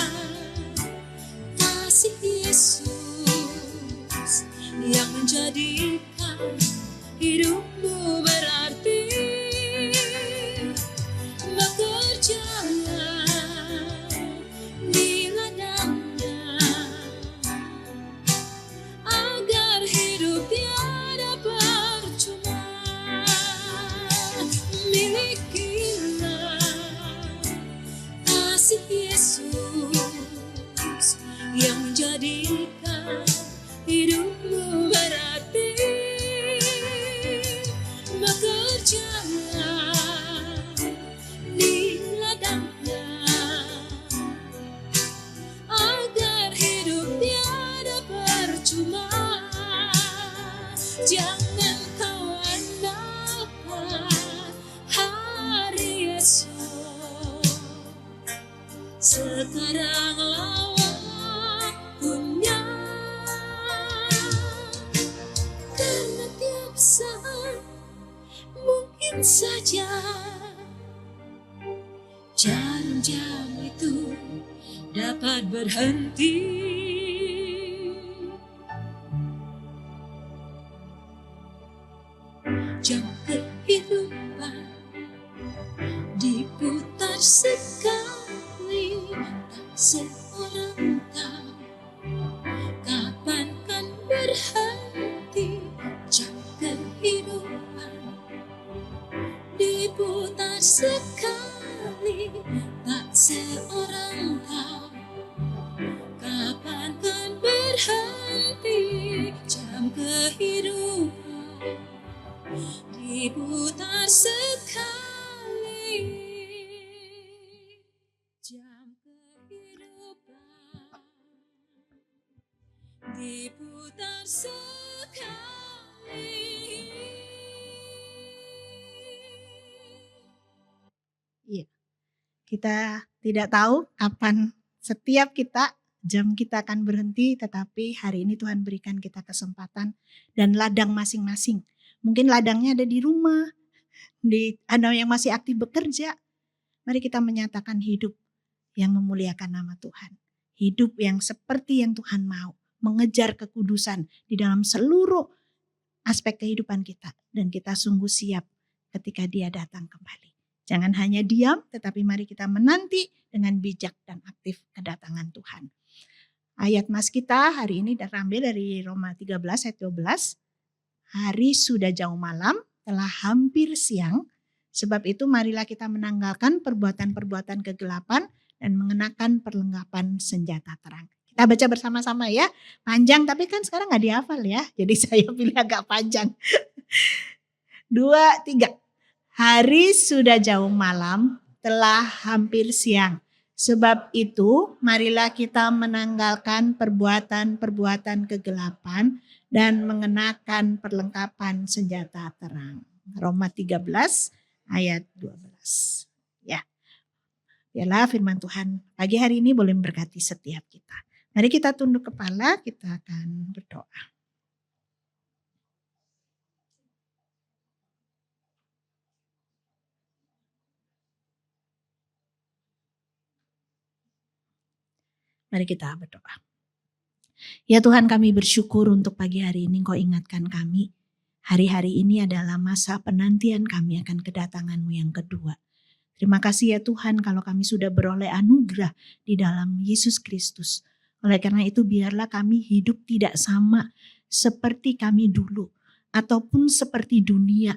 kasih Yesus yang menjadikan hidupmu berarti. Bekerjalah di ladangnya agar hidup tiada percuma. Milikilah kasih Yesus yang menjadikan hidupmu berarti. Bekerjalah di ladangnya agar hidup tiada percuma. Jangan kau andalkan hari esok, sekaranglah waktunya. Karena tiap saat mungkin saja jam-jam itu dapat berhenti. Jam kehidupan diputar sekali, tak seorang tahu kapan kan berhenti. Jam kehidupan diputar sekali, tak seorang tahu kapan kan berhenti. Jam kehidupan diputar sekali, jam kehidupan diputar sekali. Iya, kita tidak tahu kapan setiap jam kita akan berhenti, tetapi hari ini Tuhan berikan kita kesempatan dan ladang masing-masing. Mungkin ladangnya ada di rumah, ada yang masih aktif bekerja. Mari kita menyatakan hidup yang memuliakan nama Tuhan. Hidup yang seperti yang Tuhan mau, mengejar kekudusan di dalam seluruh aspek kehidupan kita. Dan kita sungguh siap ketika Dia datang kembali. Jangan hanya diam, tetapi mari kita menanti dengan bijak dan aktif kedatangan Tuhan. Ayat mas kita hari ini terambil dari Roma 13 ayat 12. Hari sudah jauh malam, telah hampir siang. Sebab itu marilah kita menanggalkan perbuatan-perbuatan kegelapan dan mengenakan perlengkapan senjata terang. Kita baca bersama-sama ya. Panjang tapi kan sekarang gak dihafal ya. Jadi saya pilih agak panjang. 2, 3. Hari sudah jauh malam, telah hampir siang. Sebab itu marilah kita menanggalkan perbuatan-perbuatan kegelapan dan mengenakan perlengkapan senjata terang. Roma 13 ayat 12. Ya. Biarlah firman Tuhan pagi hari ini boleh memberkati setiap kita. Mari kita tunduk kepala, kita akan berdoa. Mari kita berdoa. Ya Tuhan, kami bersyukur untuk pagi hari ini Engkau ingatkan kami. Hari-hari ini adalah masa penantian kami akan kedatangan-Mu yang kedua. Terima kasih ya Tuhan kalau kami sudah beroleh anugerah di dalam Yesus Kristus. Oleh karena itu biarlah kami hidup tidak sama seperti kami dulu. Ataupun seperti dunia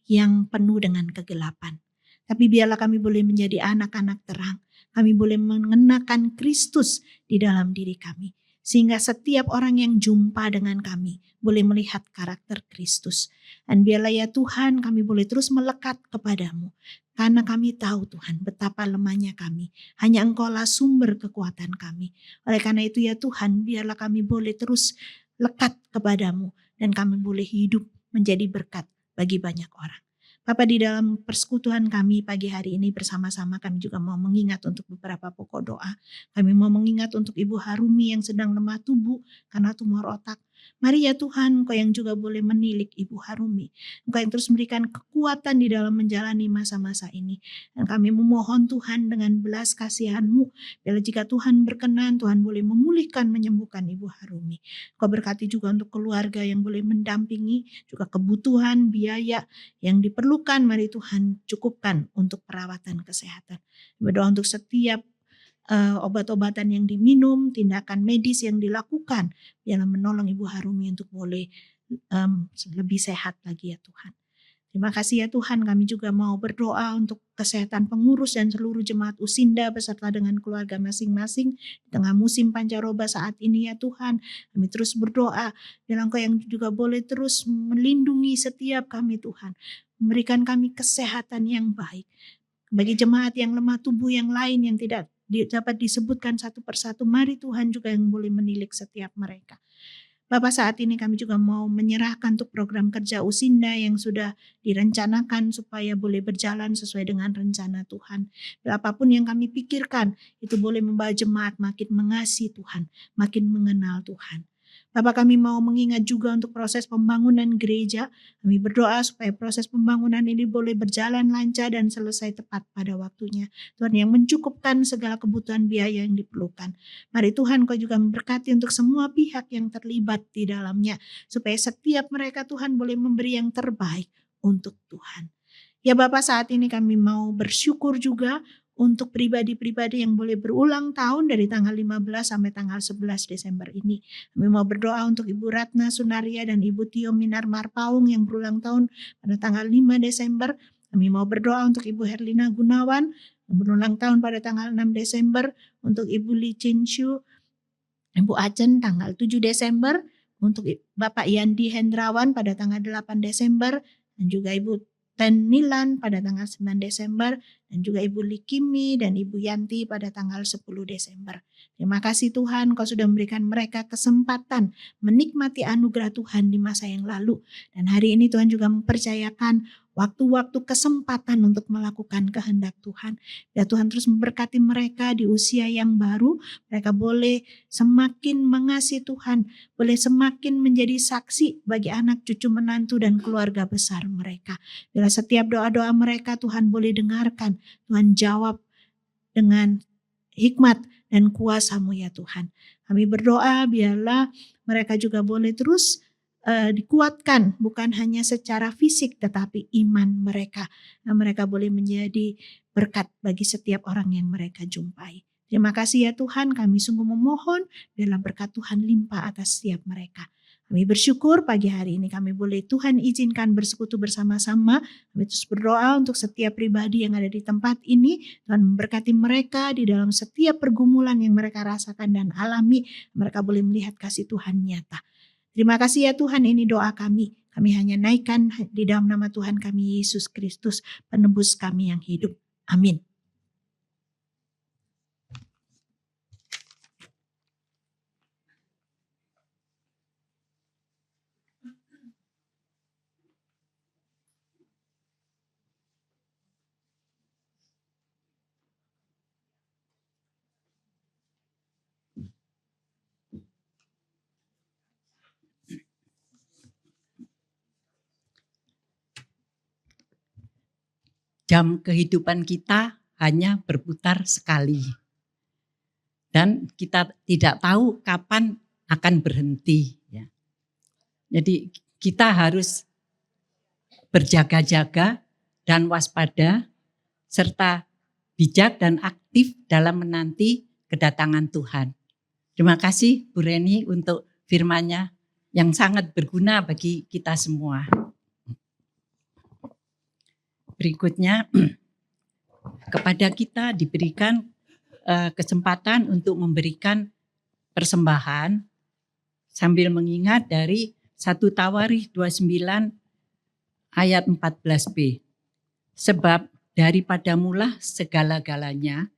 yang penuh dengan kegelapan. Tapi biarlah kami boleh menjadi anak-anak terang. Kami boleh mengenakan Kristus di dalam diri kami. Sehingga setiap orang yang jumpa dengan kami boleh melihat karakter Kristus. Dan biarlah ya Tuhan kami boleh terus melekat kepadamu. Karena kami tahu Tuhan betapa lemahnya kami. Hanya Engkaulah sumber kekuatan kami. Oleh karena itu ya Tuhan, biarlah kami boleh terus lekat kepadamu. Dan kami boleh hidup menjadi berkat bagi banyak orang. Bapa, di dalam persekutuan kami pagi hari ini bersama-sama kami juga mau mengingat untuk beberapa pokok doa. Kami mau mengingat untuk Ibu Harumi yang sedang lemah tubuh karena tumor otak. Mari ya Tuhan, Engkau yang juga boleh menilik Ibu Harumi. Engkau yang terus memberikan kekuatan di dalam menjalani masa-masa ini. Dan kami memohon Tuhan dengan belas kasihan-Mu. Bila jika Tuhan berkenan, Tuhan boleh memulihkan, menyembuhkan Ibu Harumi. Engkau berkati juga untuk keluarga yang boleh mendampingi, juga kebutuhan biaya yang diperlukan, mari Tuhan cukupkan untuk perawatan kesehatan. Berdoa untuk setiap obat-obatan yang diminum, tindakan medis yang dilakukan, biarlah menolong Ibu Harumi untuk boleh lebih sehat lagi ya Tuhan. Terima kasih ya Tuhan, kami juga mau berdoa untuk kesehatan pengurus dan seluruh jemaat Usinda beserta dengan keluarga masing-masing di tengah musim pancaroba saat ini ya Tuhan. Kami terus berdoa, dan Engkau yang juga boleh terus melindungi setiap kami Tuhan. Memberikan kami kesehatan yang baik. Bagi jemaat yang lemah tubuh yang lain yang tidak dapat disebutkan satu persatu, mari Tuhan juga yang boleh menilik setiap mereka. Bapak, saat ini kami juga mau menyerahkan untuk program kerja Usinda yang sudah direncanakan supaya boleh berjalan sesuai dengan rencana Tuhan. Apapun yang kami pikirkan itu boleh membawa jemaat makin mengasihi Tuhan, makin mengenal Tuhan. Bapak, kami mau mengingat juga untuk proses pembangunan gereja. Kami berdoa supaya proses pembangunan ini boleh berjalan lancar dan selesai tepat pada waktunya. Tuhan yang mencukupkan segala kebutuhan biaya yang diperlukan. Mari Tuhan Kau juga memberkati untuk semua pihak yang terlibat di dalamnya. Supaya setiap mereka Tuhan boleh memberi yang terbaik untuk Tuhan. Ya Bapak, saat ini kami mau bersyukur juga untuk pribadi-pribadi yang boleh berulang tahun dari tanggal 15 sampai tanggal 11 Desember ini. Kami mau berdoa untuk Ibu Ratna Sunaria dan Ibu Tio Minar Marpaung yang berulang tahun pada tanggal 5 Desember. Kami mau berdoa untuk Ibu Herlina Gunawan yang berulang tahun pada tanggal 6 Desember. Untuk Ibu Li Chinshu, Ibu Acen tanggal 7 Desember. Untuk Bapak Yandi Hendrawan pada tanggal 8 Desember. Dan juga Ibu Ten Nilan pada tanggal 9 Desember. Dan juga Ibu Likimi dan Ibu Yanti pada tanggal 10 Desember. Terima kasih Tuhan, Kau sudah memberikan mereka kesempatan menikmati anugerah Tuhan di masa yang lalu. Dan hari ini Tuhan juga mempercayakan waktu-waktu kesempatan untuk melakukan kehendak Tuhan. Ya Tuhan terus memberkati mereka di usia yang baru. Mereka boleh semakin mengasihi Tuhan, boleh semakin menjadi saksi bagi anak cucu menantu dan keluarga besar mereka. Bila setiap doa-doa mereka Tuhan boleh dengarkan, Tuhan jawab dengan hikmat dan kuasa-Mu ya Tuhan. Kami berdoa biarlah mereka juga boleh terus dikuatkan bukan hanya secara fisik tetapi iman mereka. Nah, mereka boleh menjadi berkat bagi setiap orang yang mereka jumpai. Terima kasih ya Tuhan, kami sungguh memohon biarlah berkat Tuhan limpah atas setiap mereka. Kami bersyukur pagi hari ini kami boleh Tuhan izinkan bersekutu bersama-sama. Kami terus berdoa untuk setiap pribadi yang ada di tempat ini. Tuhan memberkati mereka di dalam setiap pergumulan yang mereka rasakan dan alami. Mereka boleh melihat kasih Tuhan nyata. Terima kasih ya Tuhan, ini doa kami. Kami hanya naikkan di dalam nama Tuhan kami Yesus Kristus, penebus kami yang hidup. Amin. Jam kehidupan kita hanya berputar sekali. Dan kita tidak tahu kapan akan berhenti. Ya. Jadi kita harus berjaga-jaga dan waspada serta bijak dan aktif dalam menanti kedatangan Tuhan. Terima kasih Bu Reni untuk firman-Nya yang sangat berguna bagi kita semua. Berikutnya, kepada kita diberikan kesempatan untuk memberikan persembahan sambil mengingat dari 1 Tawarikh 29 ayat 14b. Sebab daripadamulah segala-galanya,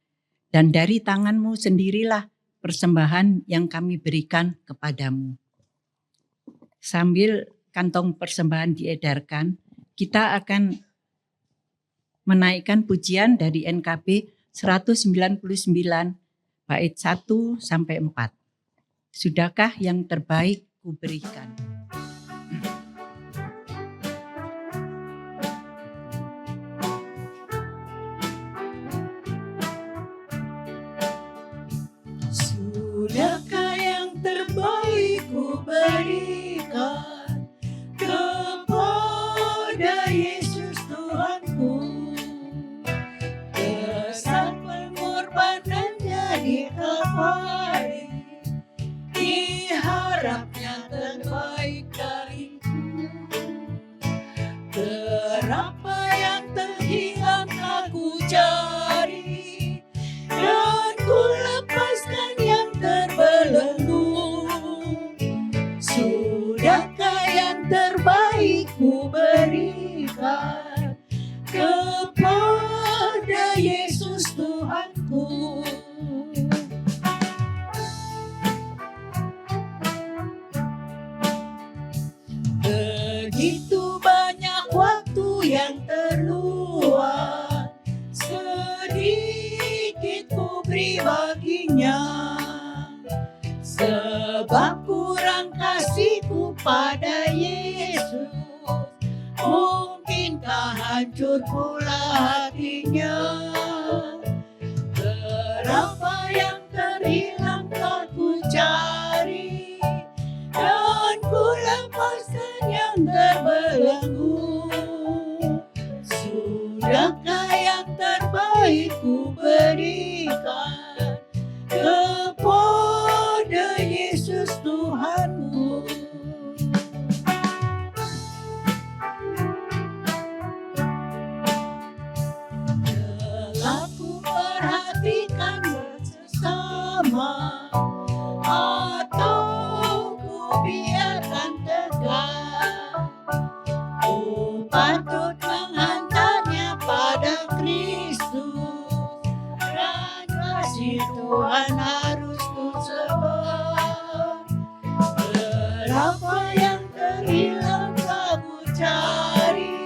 dan dari tanganmu sendirilah persembahan yang kami berikan kepadamu. Sambil kantong persembahan diedarkan, kita akan menaikkan pujian dari NKB 199 bait 1 sampai 4. Sudahkah yang terbaik kuberikan? Sudahkah yang terbaik kuberikan kepada Yesus Tuhanku? Kesan pengorbanannya di Kalvari, diharapnya terbaik dariku. Berapa yang terhilang aku cari, dan ku lepaskan yang terbelenggu. Sudahkah yang terbaik ku berikan kepada Yesus Tuhanku? Begitu banyak waktu yang terluang, sedikit ku beri baginya. Sebab kurang kasihku pada Yesus, mungkinkah hancur pula hatinya. Berapa yang terhilang telah ku cari, dan ku lepaskan yang terbelenggu. Sudahkah yang terbaik ku berikan kepada Yesus Tuhanku? Telah ku perhatikan bersama, atau ku biarkan tegak. Ku patut menghantarnya pada Kristus, dan kasih Tuhan harus ku sebar. Berapa yang terhilang telah ku cari,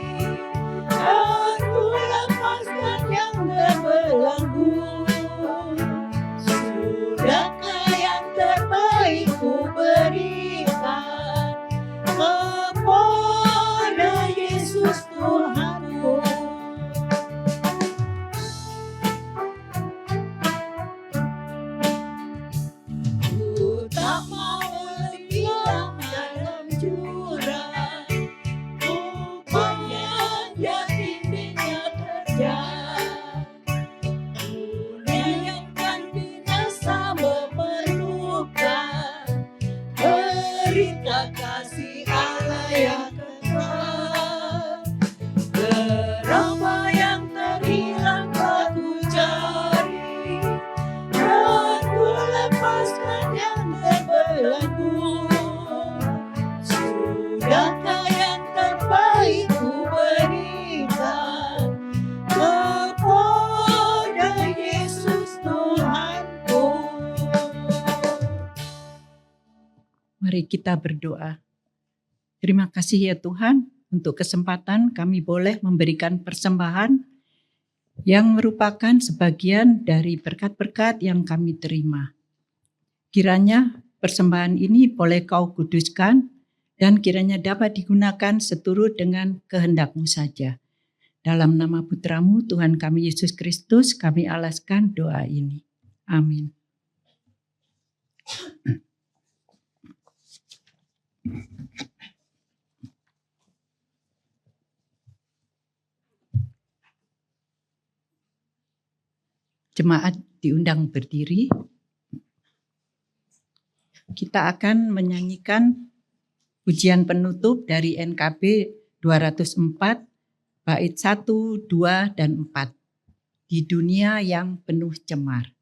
dan ku lepaskan yang terbelenggu. Sudahkah yang terbaik ku berikan kepada Yesus Tuhanku? Ku tak mau lebih lama dalam jurang, rupanya yakinnya terjang. Dunia yang kan binasa memerlukan berita kasih Allah yang kekal. Berapa yang terhilang telah ku cari, dan ku lepaskan yang terbelenggu. Sudahkah yang terbaik ku berikan kepada Yesus Tuhanku? Mari kita berdoa. Terima kasih ya Tuhan untuk kesempatan kami boleh memberikan persembahan yang merupakan sebagian dari berkat-berkat yang kami terima. Kiranya persembahan ini boleh Kau kuduskan dan kiranya dapat digunakan seturut dengan kehendak-Mu saja. Dalam nama Putra-Mu Tuhan kami Yesus Kristus kami alaskan doa ini. Amin. Jemaat diundang berdiri. Kita akan menyanyikan pujian penutup dari NKB 204 bait 1, 2, dan 4. Di dunia yang penuh cemar.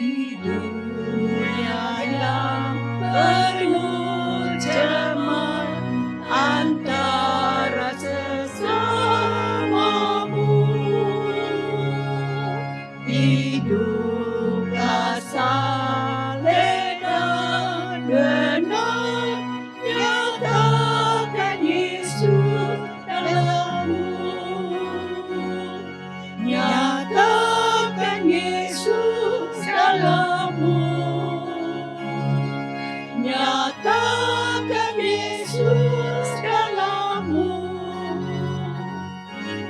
di dunia yang penuh cemar antara sesamamu. Hiduplah saleh dan benar, nyatakan Yesus dalammu. Nyatakan Yesus dalammu. Nyatakan Yesus dalammu.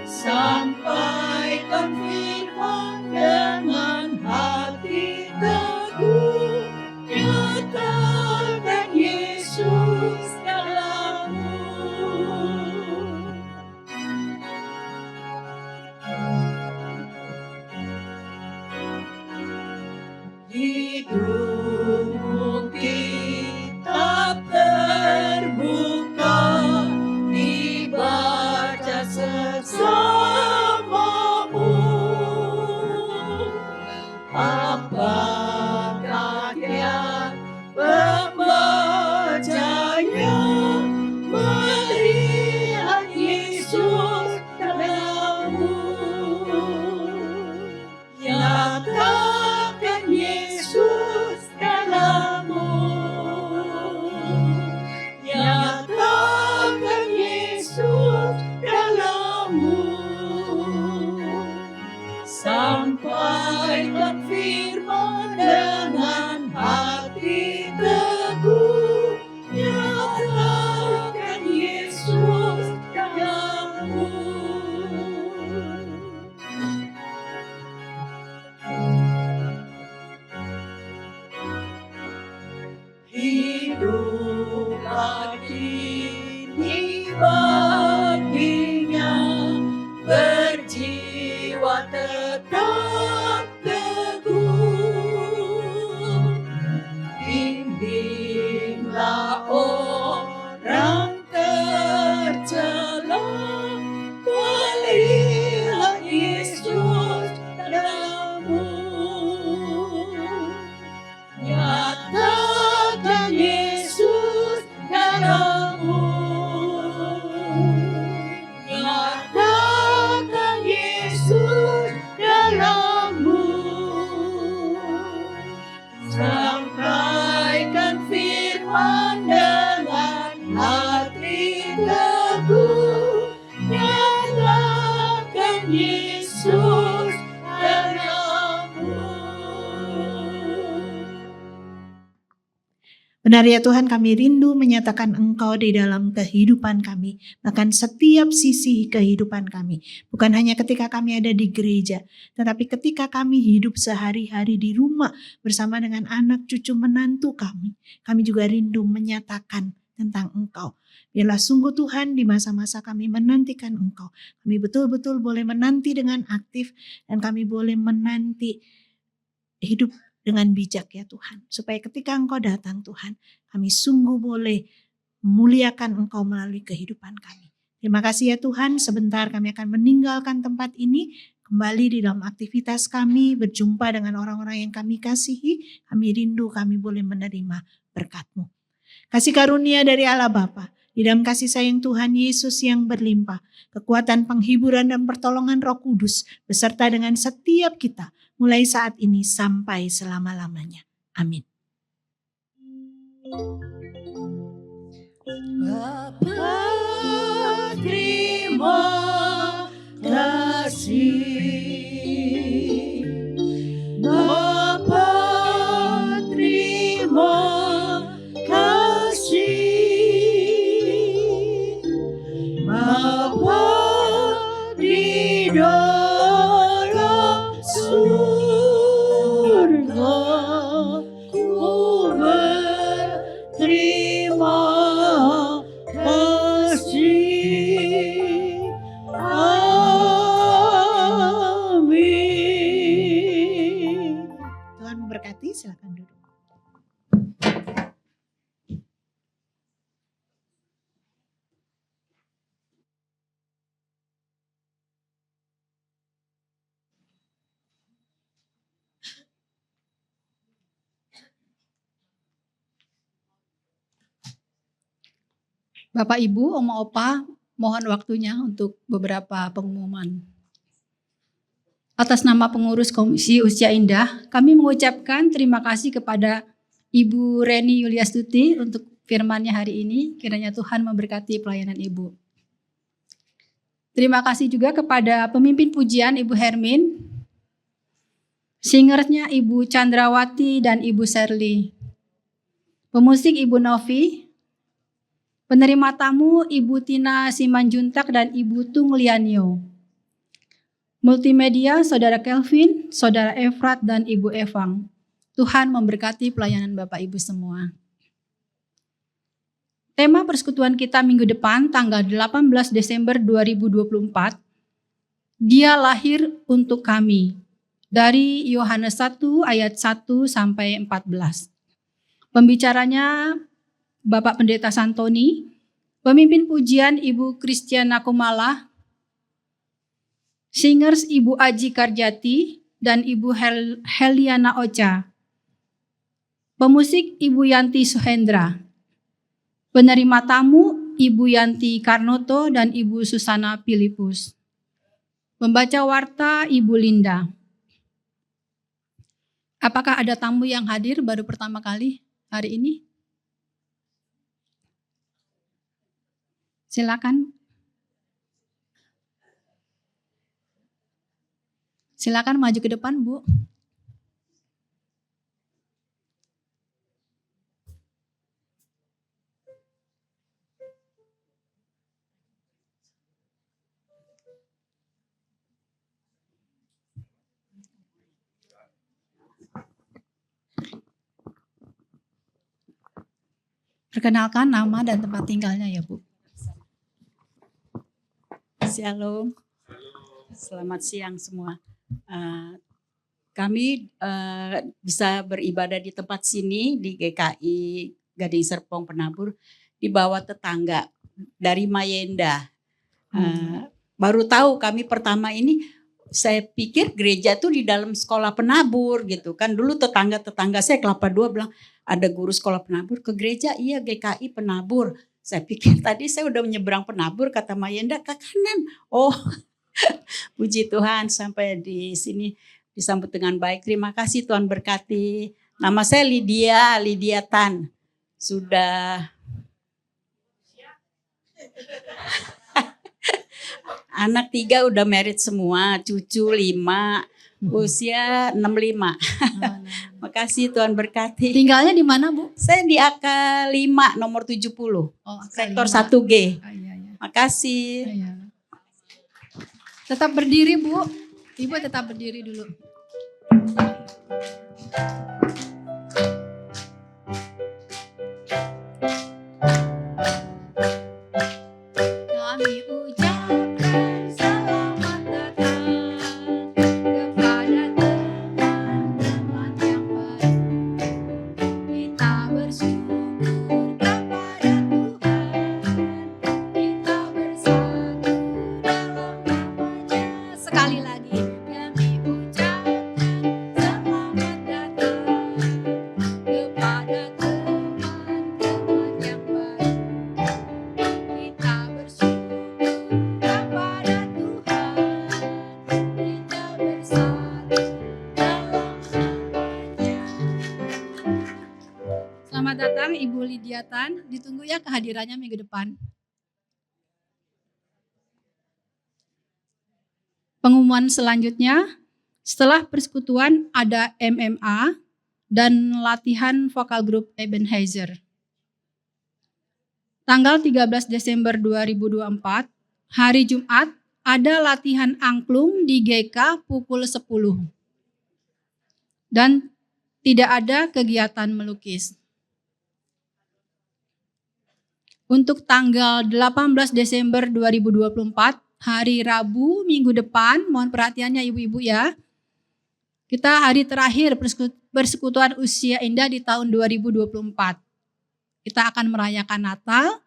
Sampaikan firman dengan hati teguh. Nyatakan Yesus dalammu. Hidupmu kitab terbuka, dibaca sesamamu. Apakah tiap pembacanya melihat Yesus dalammu. Nyatakan Yesus dalammu. Nyatakan Yesus dalammu. Sampaikan firman dengan hati teguh. Nyatakan Yesus dalammu. Hiduplah kini baginya, berjiwa tetap teguh. Bimbinglah orang tercela, melihat Yesus dalammu. Nyatakan Yesus dalammu. Nyatakan Yesus dalammu. Sampaikan firman dengan hati teguh. Nyatakan Yesus dalammu. Benar ya Tuhan, kami rindu menyatakan Engkau di dalam kehidupan kami, bahkan setiap sisi kehidupan kami. Bukan hanya ketika kami ada di gereja, tetapi ketika kami hidup sehari-hari di rumah bersama dengan anak, cucu, menantu kami juga rindu menyatakan tentang Engkau. Biarlah sungguh Tuhan di masa-masa kami menantikan Engkau, kami betul-betul boleh menanti dengan aktif dan kami boleh menanti hidup dengan bijak ya Tuhan. Supaya ketika Engkau datang Tuhan, kami sungguh boleh memuliakan Engkau melalui kehidupan kami. Terima kasih ya Tuhan, sebentar kami akan meninggalkan tempat ini, kembali di dalam aktivitas kami, berjumpa dengan orang-orang yang kami kasihi. Kami rindu kami boleh menerima berkat-Mu. Kasih karunia dari Allah Bapa, di dalam kasih sayang Tuhan Yesus yang berlimpah, kekuatan penghiburan dan pertolongan Roh Kudus beserta dengan setiap kita, mulai saat ini sampai selama-lamanya. Amin. Bapa, terima kasih. Bapa, terima kasih. Bapa di dalam surga, ku berterima kasih. Amin. Tuhan memberkati, silakan duduk. Bapak Ibu, Oma Opa, mohon waktunya untuk beberapa pengumuman. Atas nama pengurus Komisi Usia Indah, kami mengucapkan terima kasih kepada Ibu Reni Yuliastuti untuk firman-Nya hari ini. Kiranya Tuhan memberkati pelayanan Ibu. Terima kasih juga kepada pemimpin pujian Ibu Hermin, singersnya Ibu Chandrawati dan Ibu Sherly, pemusik Ibu Novi, penerima tamu Ibu Tina Simanjuntak dan Ibu Tung Lianio, multimedia Saudara Kelvin, Saudara Efrat dan Ibu Evang. Tuhan memberkati pelayanan Bapak Ibu semua. Tema persekutuan kita minggu depan tanggal 18 Desember 2024, Dia lahir untuk kami, dari Yohanes 1 ayat 1 sampai 14. Pembicaranya Bapak Pendeta Santoni, pemimpin pujian Ibu Kristiana Kumala, singers Ibu Aji Karjati dan Ibu Heliana Ocha, pemusik Ibu Yanti Suhendra, penerima tamu Ibu Yanti Karnoto dan Ibu Susana Filipus. Membaca warta Ibu Linda. Apakah ada tamu yang hadir baru pertama kali hari ini? Silakan. Silakan maju ke depan, Bu. Perkenalkan nama dan tempat tinggalnya ya, Bu. Shalom, selamat siang semua. Kami bisa beribadah di tempat sini di GKI Gading Serpong Penabur di bawah tetangga dari Mayenda. Baru tahu kami pertama ini, saya pikir gereja tuh di dalam sekolah penabur gitu kan. Dulu tetangga saya Kelapa Dua bilang ada guru sekolah penabur ke gereja, iya GKI Penabur. Saya pikir tadi saya udah menyeberang Penabur, kata Mayenda ke kanan. Oh, puji Tuhan sampai di sini disambut dengan baik. Terima kasih, Tuhan berkati. Nama saya Lydia Tan. Sudah anak 3 udah married semua, cucu 5, usia 65. Makasih, Tuhan berkati. Tinggalnya di mana, Bu? Saya di AK 5 nomor 70. Sektor 1G. Iya. Makasih. Iya. Tetap berdiri, Bu. Ibu tetap berdiri dulu. Kami ucapkan selamat datang kepada teman-teman yang baru. Kita bersyukur kepada Tuhan. Kita bersatu dalam nama-Nya. Sekali lagi, kami ucapkan selamat datang kepada teman-teman yang baru. Kita bersyukur kepada Tuhan. Kita bersatu dalam nama-Nya. Selamat datang Ibu Lydia Tan. Ditunggu ya kehadirannya minggu depan. Pengumuman selanjutnya, setelah persekutuan ada MMA dan latihan vokal grup Ebenezer. Tanggal 13 Desember 2024, hari Jumat, ada latihan angklung di GK pukul 10. Dan tidak ada kegiatan melukis. Untuk tanggal 18 Desember 2024, hari Rabu minggu depan, mohon perhatiannya ibu-ibu ya. Kita hari terakhir persekutuan usia indah di tahun 2024. Kita akan merayakan Natal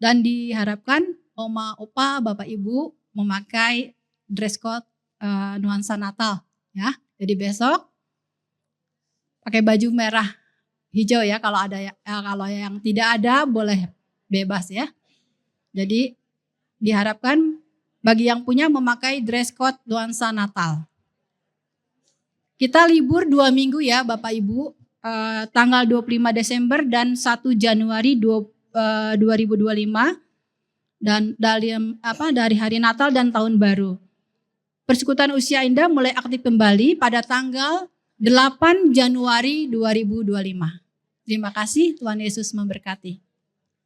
dan diharapkan Oma, Opa, Bapak, Ibu memakai dress code nuansa Natal ya. Jadi besok pakai baju merah hijau ya, kalau ada kalau yang tidak ada boleh bebas ya. Jadi diharapkan bagi yang punya memakai dress code nuansa Natal. Kita libur 2 minggu ya Bapak Ibu, tanggal 25 Desember dan 1 Januari 2025 dan dari hari Natal dan Tahun Baru. Persekutuan Usia Indah mulai aktif kembali pada tanggal 8 Januari 2025. Terima kasih, Tuhan Yesus memberkati.